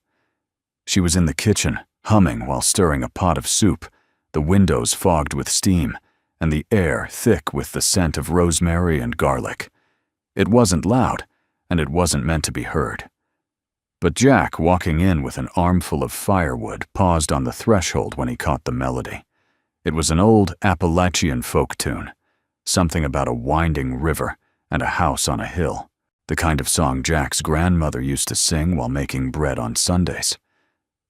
Speaker 1: She was in the kitchen, humming while stirring a pot of soup, the windows fogged with steam, and the air thick with the scent of rosemary and garlic. It wasn't loud, and it wasn't meant to be heard. But Jack, walking in with an armful of firewood, paused on the threshold when he caught the melody. It was an old Appalachian folk tune, something about a winding river and a house on a hill, the kind of song Jack's grandmother used to sing while making bread on Sundays.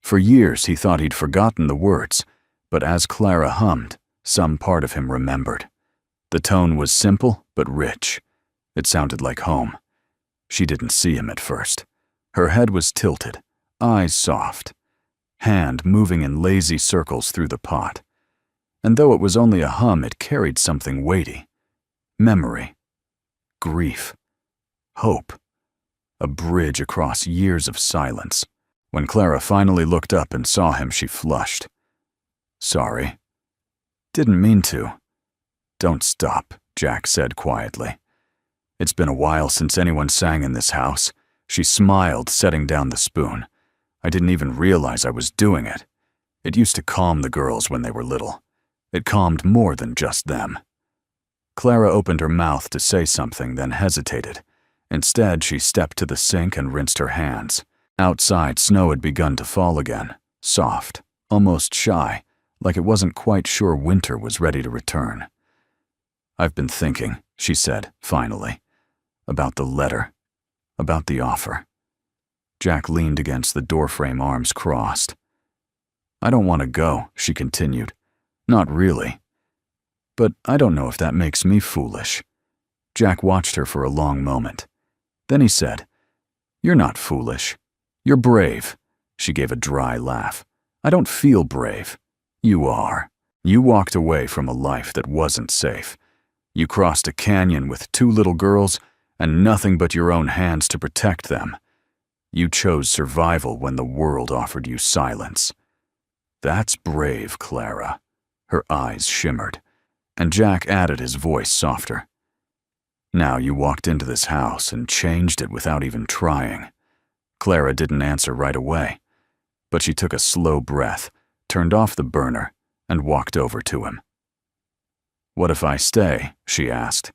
Speaker 1: For years he thought he'd forgotten the words, but as Clara hummed, some part of him remembered. The tone was simple but rich. It sounded like home. She didn't see him at first. Her head was tilted, eyes soft, hand moving in lazy circles through the pot. And though it was only a hum, it carried something weighty. Memory, grief, hope, a bridge across years of silence. When Clara finally looked up and saw him, she flushed. "Sorry. Didn't mean to." "Don't stop," Jack said quietly. "It's been a while since anyone sang in this house." She smiled, setting down the spoon. "I didn't even realize I was doing it. It used to calm the girls when they were little. It calmed more than just them." Clara opened her mouth to say something, then hesitated. Instead, she stepped to the sink and rinsed her hands. Outside, snow had begun to fall again, soft, almost shy, like it wasn't quite sure winter was ready to return. "I've been thinking," she said, finally, "about the letter, about the offer." Jack leaned against the doorframe, arms crossed. "I don't want to go," she continued. "Not really. But I don't know if that makes me foolish." Jack watched her for a long moment. Then he said, "You're not foolish. You're brave." She gave a dry laugh. "I don't feel brave. You are. You walked away from a life that wasn't safe. You crossed a canyon with 2 little girls and nothing but your own hands to protect them. You chose survival when the world offered you silence. That's brave, Clara." Her eyes shimmered, and Jack added, his voice softer. "Now you walked into this house and changed it without even trying." Clara didn't answer right away, but she took a slow breath, turned off the burner, and walked over to him. "What if I stay?" she asked.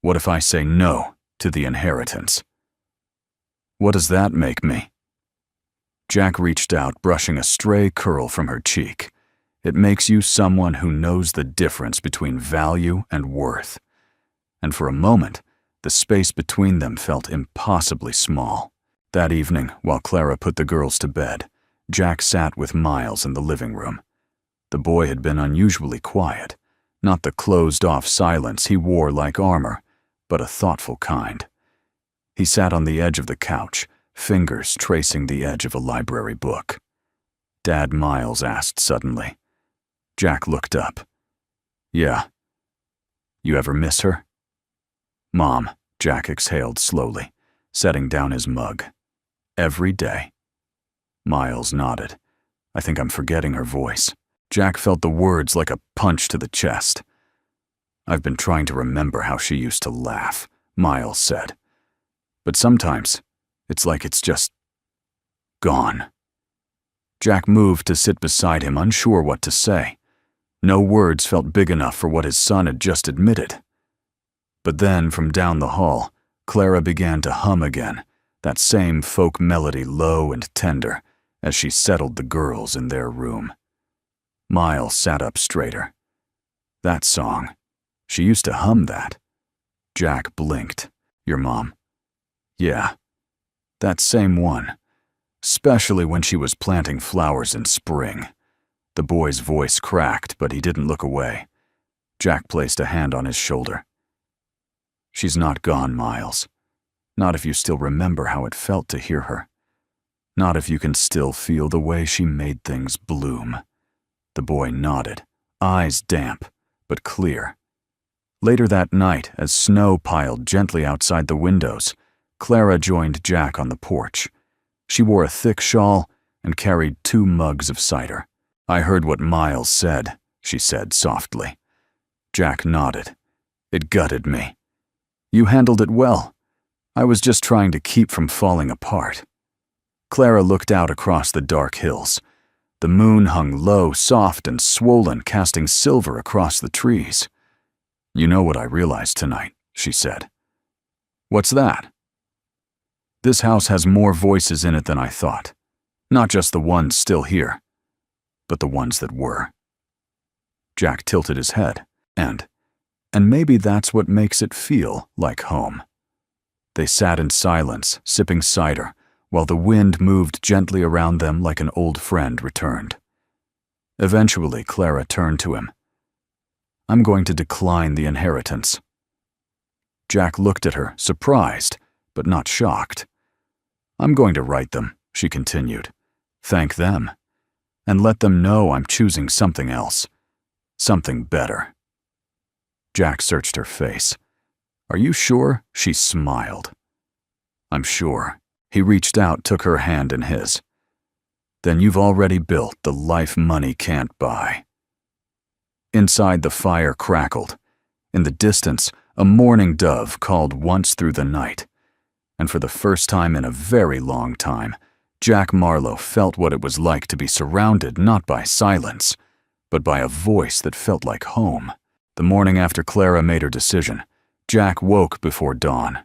Speaker 1: "What if I say no to the inheritance? What does that make me?" Jack reached out, brushing a stray curl from her cheek. "It makes you someone who knows the difference between value and worth." And for a moment, the space between them felt impossibly small. That evening, while Clara put the girls to bed, Jack sat with Miles in the living room. The boy had been unusually quiet, not the closed-off silence he wore like armor, but a thoughtful kind. He sat on the edge of the couch, fingers tracing the edge of a library book. "Dad," Miles asked suddenly. Jack looked up. "Yeah. You ever miss her?" "Mom," Jack exhaled slowly, setting down his mug. "Every day." Miles nodded. "I think I'm forgetting her voice." Jack felt the words like a punch to the chest. "I've been trying to remember how she used to laugh," Miles said. "But sometimes, it's like it's just gone." Jack moved to sit beside him, unsure what to say. No words felt big enough for what his son had just admitted. But then, from down the hall, Clara began to hum again, that same folk melody, low and tender, as she settled the girls in their room. Miles sat up straighter. That song. She used to hum that. Jack blinked. Your mom? Yeah. That same one. Especially when she was planting flowers in spring. The boy's voice cracked, but he didn't look away. Jack placed a hand on his shoulder. She's not gone, Miles. Not if you still remember how it felt to hear her. Not if you can still feel the way she made things bloom. The boy nodded, eyes damp, but clear. Later that night, as snow piled gently outside the windows, Clara joined Jack on the porch. She wore a thick shawl and carried 2 mugs of cider. I heard what Miles said, she said softly. Jack nodded. It gutted me. You handled it well. I was just trying to keep from falling apart. Clara looked out across the dark hills. The moon hung low, soft and swollen, casting silver across the trees. You know what I realized tonight, she said. What's that? This house has more voices in it than I thought. Not just the ones still here, but the ones that were. Jack tilted his head, and maybe that's what makes it feel like home. They sat in silence, sipping cider, while the wind moved gently around them like an old friend returned. Eventually, Clara turned to him. I'm going to decline the inheritance. Jack looked at her, surprised, but not shocked. I'm going to write them, she continued. Thank them. And let them know I'm choosing something else. Something better. Jack searched her face. Are you sure? She smiled. I'm sure. He reached out, took her hand in his. Then you've already built the life money can't buy. Inside, the fire crackled. In the distance, a mourning dove called once through the night. And for the first time in a very long time, Jack Marlowe felt what it was like to be surrounded not by silence, but by a voice that felt like home. The morning after Clara made her decision, Jack woke before dawn.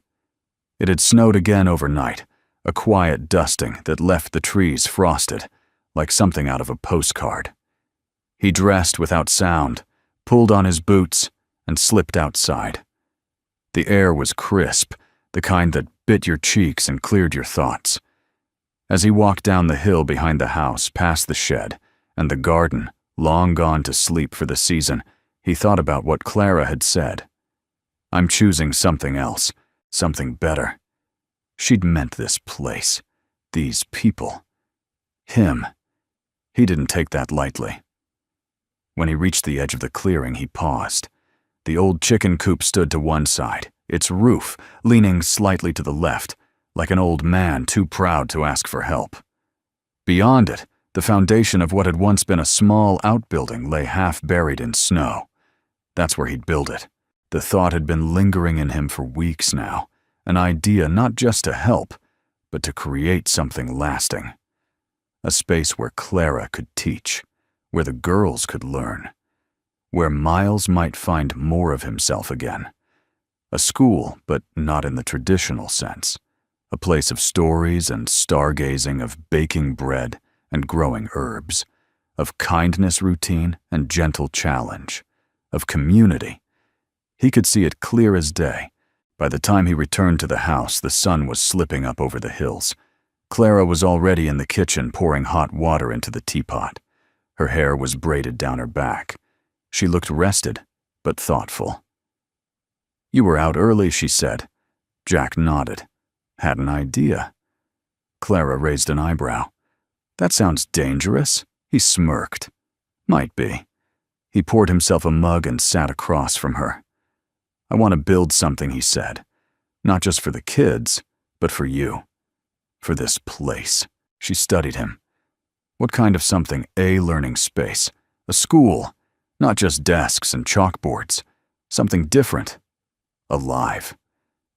Speaker 1: It had snowed again overnight, a quiet dusting that left the trees frosted, like something out of a postcard. He dressed without sound, pulled on his boots, and slipped outside. The air was crisp, the kind that bit your cheeks and cleared your thoughts. As he walked down the hill behind the house, past the shed, and the garden, long gone to sleep for the season, he thought about what Clara had said. I'm choosing something else, something better. She'd meant this place, these people, him. He didn't take that lightly. When he reached the edge of the clearing, he paused. The old chicken coop stood to one side, its roof leaning slightly to the left, like an old man too proud to ask for help. Beyond it, the foundation of what had once been a small outbuilding lay half buried in snow. That's where he'd build it. The thought had been lingering in him for weeks now, an idea not just to help, but to create something lasting. A space where Clara could teach, where the girls could learn, where Miles might find more of himself again. A school, but not in the traditional sense. A place of stories and stargazing, of baking bread and growing herbs, of kindness routine and gentle challenge, of community. He could see it clear as day. By the time he returned to the house, the sun was slipping up over the hills. Clara was already in the kitchen pouring hot water into the teapot. Her hair was braided down her back. She looked rested, but thoughtful. You were out early, she said. Jack nodded. Had an idea. Clara raised an eyebrow. That sounds dangerous. He smirked. Might be. He poured himself a mug and sat across from her. I want to build something, he said. Not just for the kids, but for you. For this place. She studied him. What kind of something? A learning space. A school. Not just desks and chalkboards. Something different. Alive.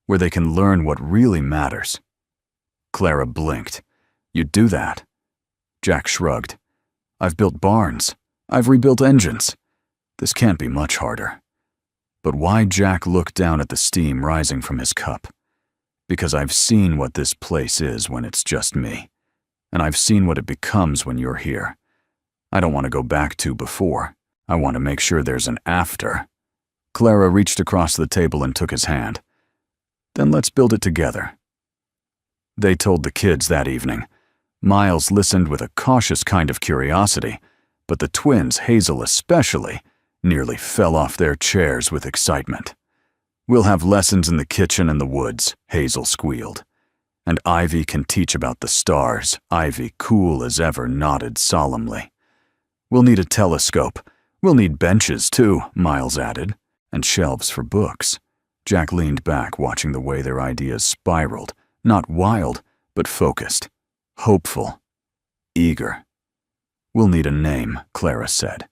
Speaker 1: Where they can learn what really matters. Clara blinked. You'd do that? Jack shrugged. I've built barns. I've rebuilt engines. This can't be much harder. But why? Jack looked down at the steam rising from his cup. Because I've seen what this place is when it's just me. And I've seen what it becomes when you're here. I don't want to go back to before. I want to make sure there's an after. Clara reached across the table and took his hand. Then let's build it together. They told the kids that evening. Miles listened with a cautious kind of curiosity, but the twins, Hazel especially, nearly fell off their chairs with excitement. We'll have lessons in the kitchen and the woods, Hazel squealed. And Ivy can teach about the stars. Ivy, cool as ever, nodded solemnly. We'll need a telescope. We'll need benches, too, Miles added, and shelves for books. Jack leaned back, watching the way their ideas spiraled, not wild, but focused, hopeful, eager. We'll need a name, Clara said.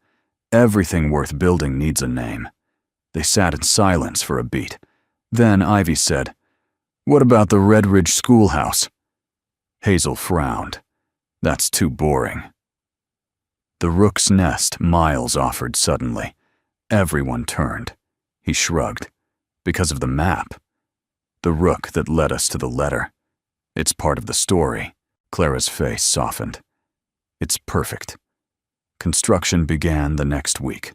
Speaker 1: Everything worth building needs a name. They sat in silence for a beat. Then Ivy said, "What about the Red Ridge Schoolhouse?" Hazel frowned. "That's too boring." "The Rook's Nest," Miles offered suddenly. Everyone turned. He shrugged. "Because of the map. The rook that led us to the letter. It's part of the story." Clara's face softened. "It's perfect." Construction began the next week.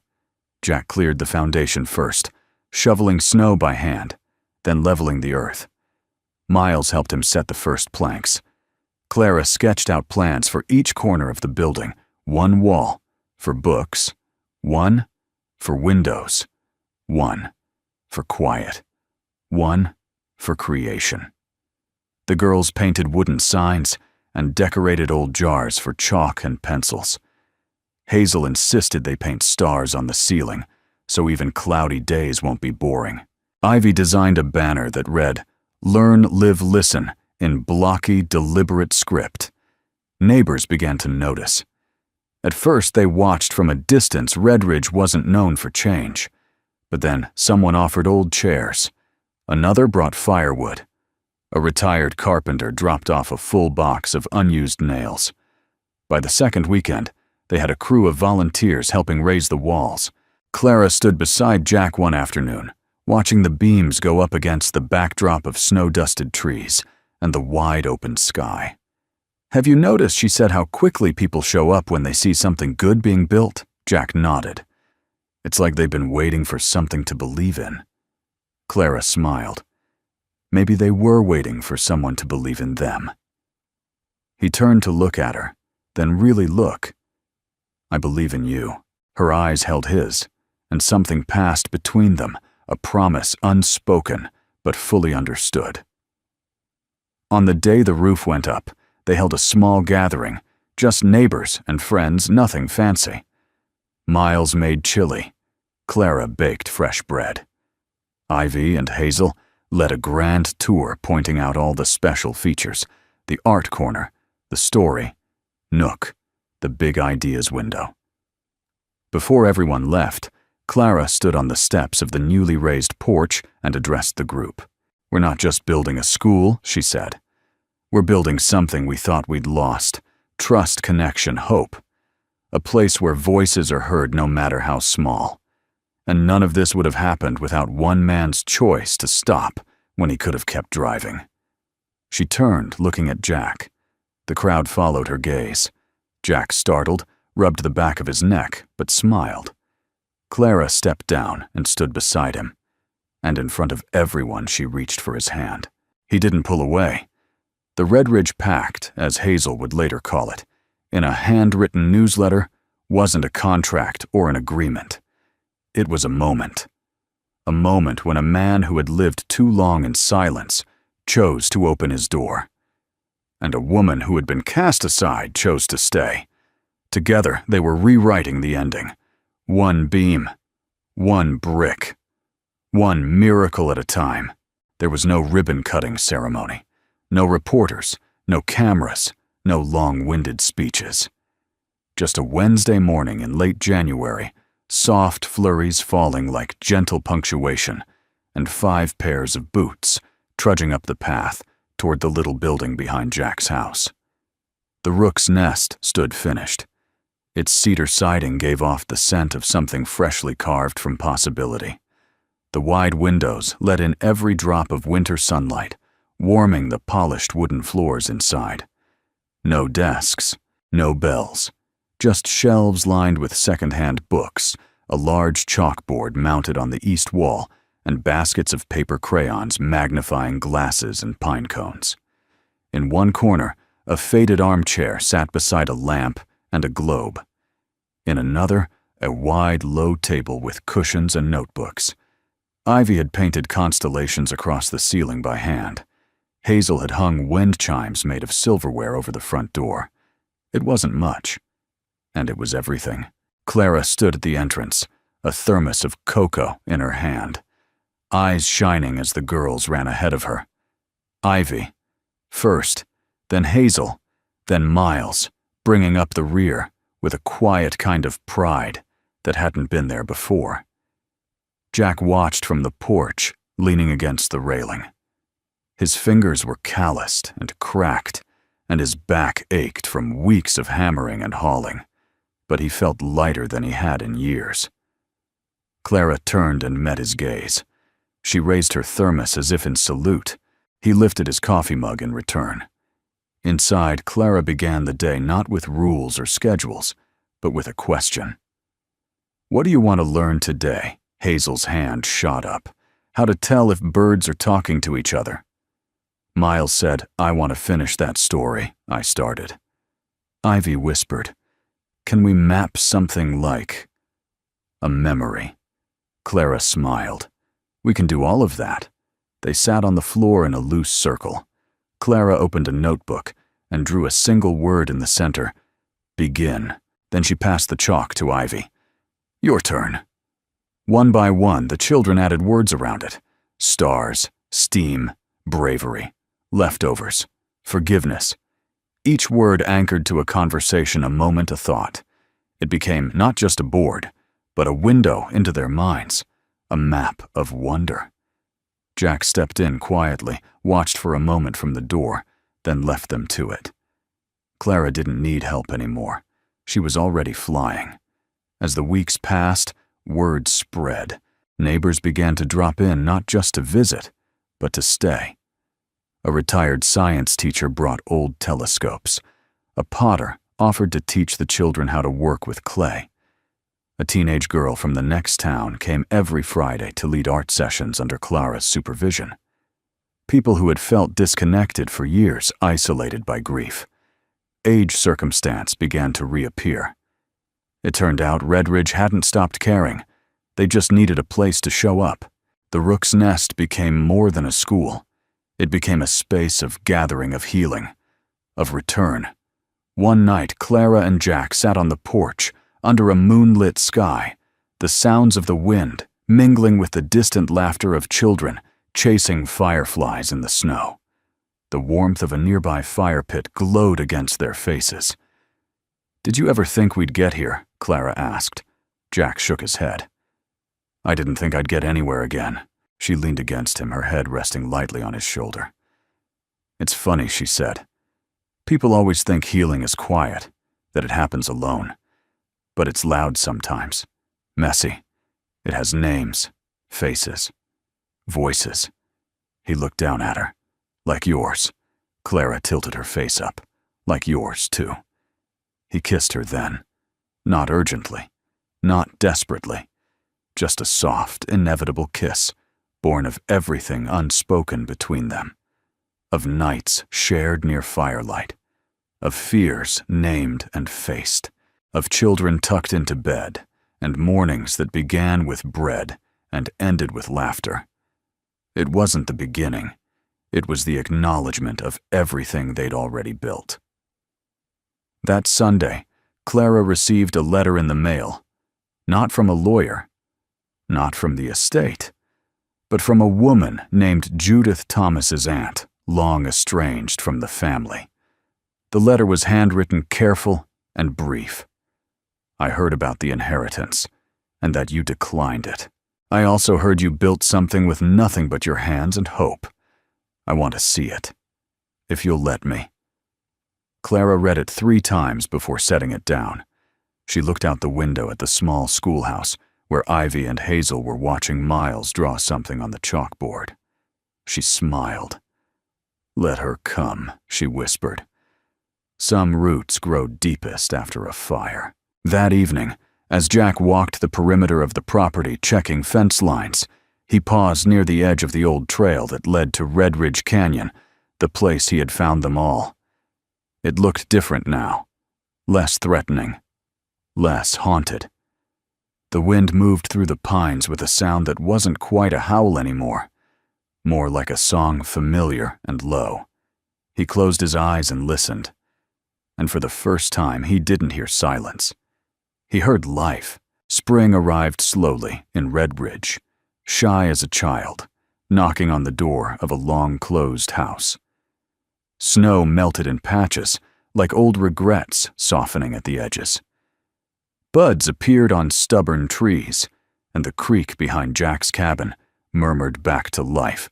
Speaker 1: Jack cleared the foundation first, shoveling snow by hand, then leveling the earth. Miles helped him set the first planks. Clara sketched out plans for each corner of the building, one wall for books, one for windows, one for quiet, one for creation. The girls painted wooden signs and decorated old jars for chalk and pencils. Hazel insisted they paint stars on the ceiling, so even cloudy days won't be boring. Ivy designed a banner that read, "Learn, Live, Listen," in blocky, deliberate script. Neighbors began to notice. At first, they watched from a distance. Red Ridge wasn't known for change. But then someone offered old chairs. Another brought firewood. A retired carpenter dropped off a full box of unused nails. By the second weekend, they had a crew of volunteers helping raise the walls. Clara stood beside Jack one afternoon, watching the beams go up against the backdrop of snow-dusted trees and the wide-open sky. "Have you noticed," she said, "how quickly people show up when they see something good being built?" Jack nodded. "It's like they've been waiting for something to believe in." Clara smiled. Maybe they were waiting for someone to believe in them. He turned to look at her, then really look. "I believe in you." Her eyes held his, and something passed between them, a promise unspoken but fully understood. On the day the roof went up, they held a small gathering, just neighbors and friends, nothing fancy. Miles made chili. Clara baked fresh bread. Ivy and Hazel led a grand tour pointing out all the special features, the art corner, the story, nook, the big ideas window. Before everyone left, Clara stood on the steps of the newly raised porch and addressed the group. "We're not just building a school," she said. "We're building something we thought we'd lost: trust, connection, hope. A place where voices are heard no matter how small. And none of this would have happened without one man's choice to stop when he could have kept driving." She turned, looking at Jack. The crowd followed her gaze. Jack, startled, rubbed the back of his neck, but smiled. Clara stepped down and stood beside him, and in front of everyone she reached for his hand. He didn't pull away. The Red Ridge Pact, as Hazel would later call it, in a handwritten newsletter, wasn't a contract or an agreement. It was a moment when a man who had lived too long in silence chose to open his door. And a woman who had been cast aside chose to stay. Together, they were rewriting the ending. One beam, one brick, one miracle at a time. There was no ribbon-cutting ceremony, no reporters, no cameras, no long-winded speeches. Just a Wednesday morning in late January, soft flurries falling like gentle punctuation, and 5 pairs of boots trudging up the path toward the little building behind Jack's house. The rook's nest stood finished. Its cedar siding gave off the scent of something freshly carved from possibility. The wide windows let in every drop of winter sunlight, warming the polished wooden floors inside. No desks, no bells, just shelves lined with second-hand books, a large chalkboard mounted on the east wall, and baskets of paper crayons, magnifying glasses, and pine cones. In one corner, a faded armchair sat beside a lamp and a globe. In another, a wide, low table with cushions and notebooks. Ivy had painted constellations across the ceiling by hand. Hazel had hung wind chimes made of silverware over the front door. It wasn't much, and it was everything. Clara stood at the entrance, a thermos of cocoa in her hand, eyes shining as the girls ran ahead of her. Ivy, first, then Hazel, then Miles, bringing up the rear with a quiet kind of pride that hadn't been there before. Jack watched from the porch, leaning against the railing. His fingers were calloused and cracked, and his back ached from weeks of hammering and hauling, but he felt lighter than he had in years. Clara turned and met his gaze. She raised her thermos as if in salute. He lifted his coffee mug in return. Inside, Clara began the day not with rules or schedules, but with a question. "What do you want to learn today?" Hazel's hand shot up. "How to tell if birds are talking to each other." Miles said, "I want to finish that story," I started. Ivy whispered, "Can we map something like a memory?" Clara smiled. "We can do all of that." They sat on the floor in a loose circle. Clara opened a notebook and drew a single word in the center, "Begin." Then she passed the chalk to Ivy. "Your turn." One by one, the children added words around it. Stars, steam, bravery, leftovers, forgiveness. Each word anchored to a conversation, a moment, a thought. It became not just a board, but a window into their minds, a map of wonder. Jack stepped in quietly, watched for a moment from the door, then left them to it. Clara didn't need help anymore. She was already flying. As the weeks passed, word spread. Neighbors began to drop in not just to visit, but to stay. A retired science teacher brought old telescopes. A potter offered to teach the children how to work with clay. A teenage girl from the next town came every Friday to lead art sessions under Clara's supervision. People who had felt disconnected for years, isolated by grief. Age circumstance began to reappear. It turned out Redridge hadn't stopped caring. They just needed a place to show up. The Rook's Nest became more than a school. It became a space of gathering, of healing, of return. One night, Clara and Jack sat on the porch, under a moonlit sky, the sounds of the wind mingling with the distant laughter of children chasing fireflies in the snow. The warmth of a nearby fire pit glowed against their faces. "Did you ever think we'd get here?" Clara asked. Jack shook his head. "I didn't think I'd get anywhere again." She leaned against him, her head resting lightly on his shoulder. "It's funny," she said. "People always think healing is quiet, that it happens alone. But it's loud sometimes, messy. It has names, faces, voices." He looked down at her. "Like yours." Clara tilted her face up. "Like yours, too." He kissed her then. Not urgently, not desperately. Just a soft, inevitable kiss, born of everything unspoken between them. Of nights shared near firelight. Of fears named and faced. Of children tucked into bed, and mornings that began with bread and ended with laughter. It wasn't the beginning. It was the acknowledgement of everything they'd already built. That Sunday, Clara received a letter in the mail, not from a lawyer, not from the estate, but from a woman named Judith Thomas's aunt, long estranged from the family. The letter was handwritten, careful and brief. "I heard about the inheritance, and that you declined it. I also heard you built something with nothing but your hands and hope. I want to see it, if you'll let me." Clara read it 3 times before setting it down. She looked out the window at the small schoolhouse, where Ivy and Hazel were watching Miles draw something on the chalkboard. She smiled. "Let her come," she whispered. Some roots grow deepest after a fire. That evening, as Jack walked the perimeter of the property checking fence lines, he paused near the edge of the old trail that led to Red Ridge Canyon, the place he had found them all. It looked different now, less threatening, less haunted. The wind moved through the pines with a sound that wasn't quite a howl anymore, more like a song familiar and low. He closed his eyes and listened, and for the first time he didn't hear silence. He heard life. Spring arrived slowly in Red Ridge, shy as a child, knocking on the door of a long-closed house. Snow melted in patches, like old regrets softening at the edges. Buds appeared on stubborn trees, and the creek behind Jack's cabin murmured back to life,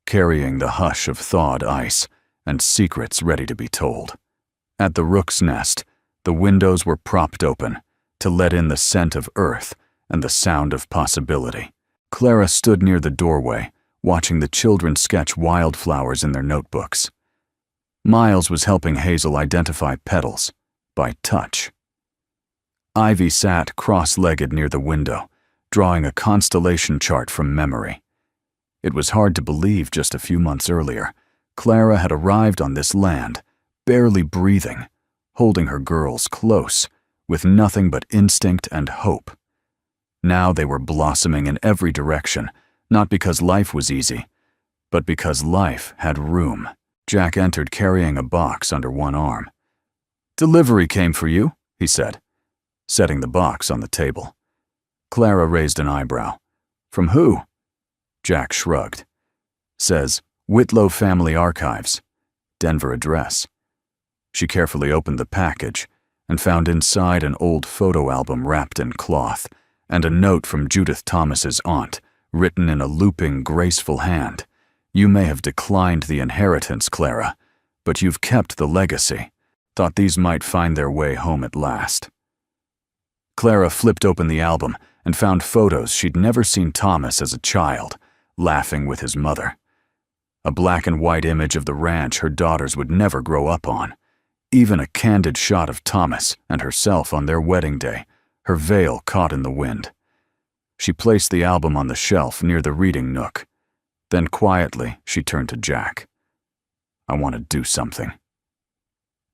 Speaker 1: carrying the hush of thawed ice and secrets ready to be told. At the rook's nest, the windows were propped open to let in the scent of earth and the sound of possibility. Clara stood near the doorway, watching the children sketch wildflowers in their notebooks. Miles was helping Hazel identify petals by touch. Ivy sat cross-legged near the window, drawing a constellation chart from memory. It was hard to believe just a few months earlier, Clara had arrived on this land, barely breathing, holding her girls close, with nothing but instinct and hope. Now they were blossoming in every direction, not because life was easy, but because life had room. Jack entered carrying a box under one arm. "Delivery came for you," he said, setting the box on the table. Clara raised an eyebrow. "From who?" Jack shrugged. "Says, Whitlow Family Archives. Denver address." She carefully opened the package and found inside an old photo album wrapped in cloth and a note from Judith Thomas's aunt, written in a looping, graceful hand. "You may have declined the inheritance, Clara, but you've kept the legacy. Thought these might find their way home at last." Clara flipped open the album and found photos she'd never seen Thomas as a child, laughing with his mother. A black and white image of the ranch her daughters would never grow up on. Even a candid shot of Thomas and herself on their wedding day, her veil caught in the wind. She placed the album on the shelf near the reading nook. Then quietly, she turned to Jack. "I want to do something."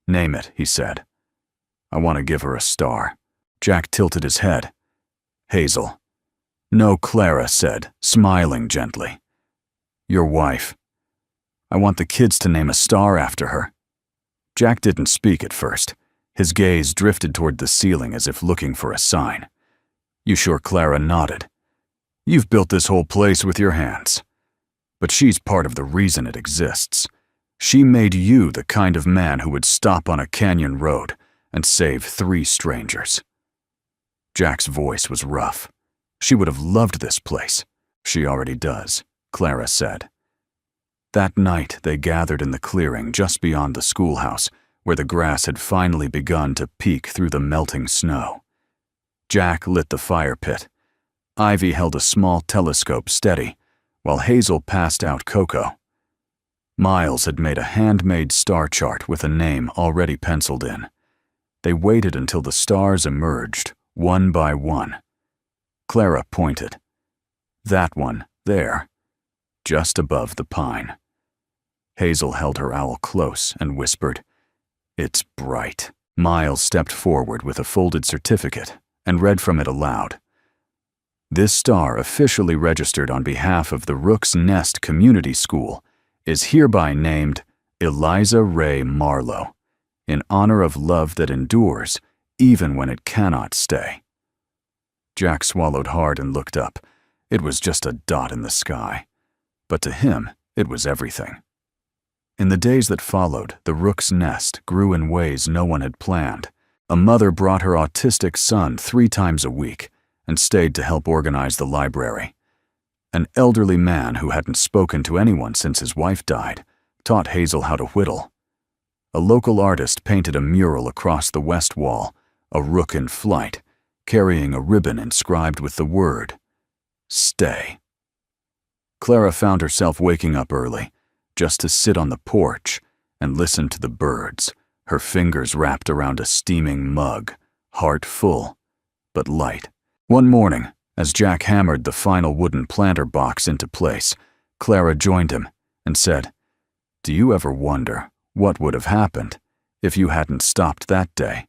Speaker 1: "Name it," he said. "I want to give her a star." Jack tilted his head. "Hazel." "No," Clara said, smiling gently. "Your wife. I want the kids to name a star after her." Jack didn't speak at first. His gaze drifted toward the ceiling as if looking for a sign. "You sure?" Clara nodded. "You've built this whole place with your hands. But she's part of the reason it exists. She made you the kind of man who would stop on a canyon road and save 3 strangers." Jack's voice was rough. "She would have loved this place." "She already does," Clara said. That night they gathered in the clearing just beyond the schoolhouse, where the grass had finally begun to peek through the melting snow. Jack lit the fire pit. Ivy held a small telescope steady, while Hazel passed out cocoa. Miles had made a handmade star chart with a name already penciled in. They waited until the stars emerged, one by one. Clara pointed. "That one, there, just above the pine." Hazel held her owl close and whispered, "It's bright." Miles stepped forward with a folded certificate and read from it aloud. "This star, officially registered on behalf of the Rook's Nest Community School, is hereby named Eliza Ray Marlowe, in honor of love that endures even when it cannot stay." Jack swallowed hard and looked up. It was just a dot in the sky. But to him, it was everything. In the days that followed, the Rook's Nest grew in ways no one had planned. A mother brought her autistic son 3 times a week and stayed to help organize the library. An elderly man who hadn't spoken to anyone since his wife died taught Hazel how to whittle. A local artist painted a mural across the west wall, a rook in flight, carrying a ribbon inscribed with the word, "Stay." Clara found herself waking up early, just to sit on the porch and listen to the birds, her fingers wrapped around a steaming mug, heart full, but light. One morning, as Jack hammered the final wooden planter box into place, Clara joined him and said, "Do you ever wonder what would have happened if you hadn't stopped that day?"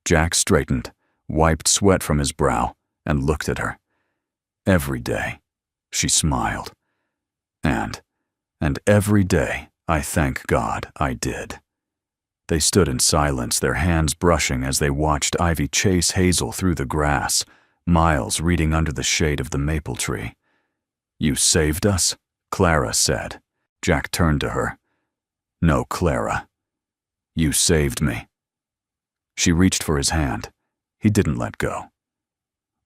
Speaker 1: Jack straightened, wiped sweat from his brow, and looked at her. "Every day," she smiled. And every day I thank God I did." They stood in silence, their hands brushing as they watched Ivy chase Hazel through the grass, Miles reading under the shade of the maple tree. "You saved us?" Clara said. Jack turned to her. "No, Clara. You saved me." She reached for his hand. He didn't let go.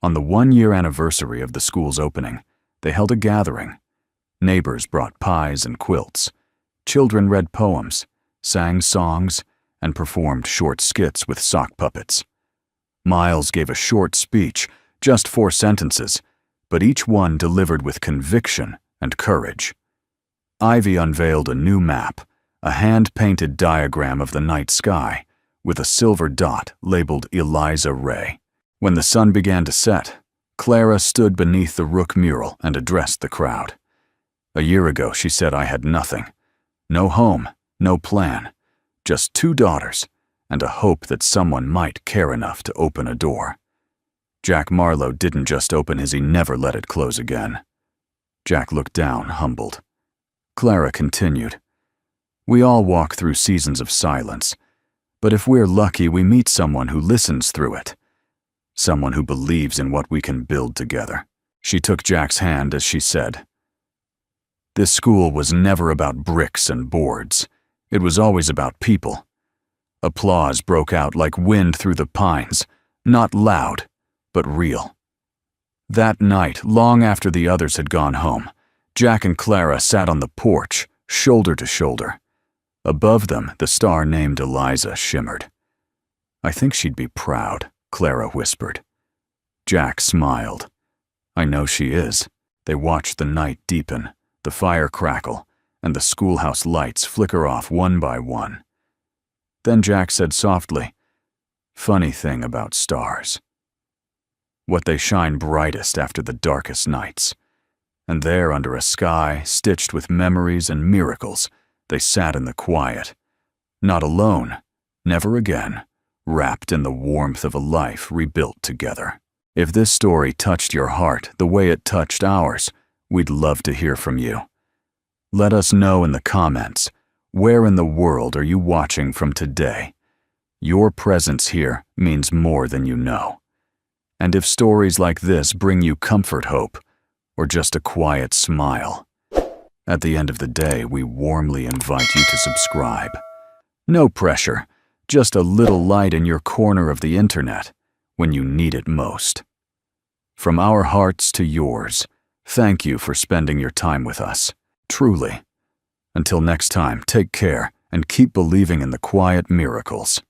Speaker 1: On the 1-year anniversary of the school's opening, they held a gathering. Neighbors brought pies and quilts. Children read poems, sang songs, and performed short skits with sock puppets. Miles gave a short speech, just 4 sentences, but each one delivered with conviction and courage. Ivy unveiled a new map, a hand-painted diagram of the night sky, with a silver dot labeled Eliza Ray. When the sun began to set, Clara stood beneath the Rook mural and addressed the crowd. "A year ago, she said I had nothing. No home, no plan, just 2 daughters, and a hope that someone might care enough to open a door. Jack Marlowe didn't just open his, he never let it close again." Jack looked down, humbled. Clara continued, "We all walk through seasons of silence, but if we're lucky, we meet someone who listens through it. Someone who believes in what we can build together." She took Jack's hand as she said, "This school was never about bricks and boards. It was always about people." Applause broke out like wind through the pines, not loud, but real. That night, long after the others had gone home, Jack and Clara sat on the porch, shoulder to shoulder. Above them, the star named Eliza shimmered. "I think she'd be proud," Clara whispered. Jack smiled. "I know she is." They watched the night deepen, the fire crackle, and the schoolhouse lights flicker off one by one. Then Jack said softly, "Funny thing about stars. What they shine brightest after the darkest nights." And there, under a sky stitched with memories and miracles, they sat in the quiet. Not alone, never again, wrapped in the warmth of a life rebuilt together. If this story touched your heart the way it touched ours, we'd love to hear from you. Let us know in the comments, where in the world are you watching from today? Your presence here means more than you know. And if stories like this bring you comfort, hope, or just a quiet smile, at the end of the day, we warmly invite you to subscribe. No pressure, just a little light in your corner of the internet when you need it most. From our hearts to yours, thank you for spending your time with us. Truly. Until next time, take care and keep believing in the quiet miracles.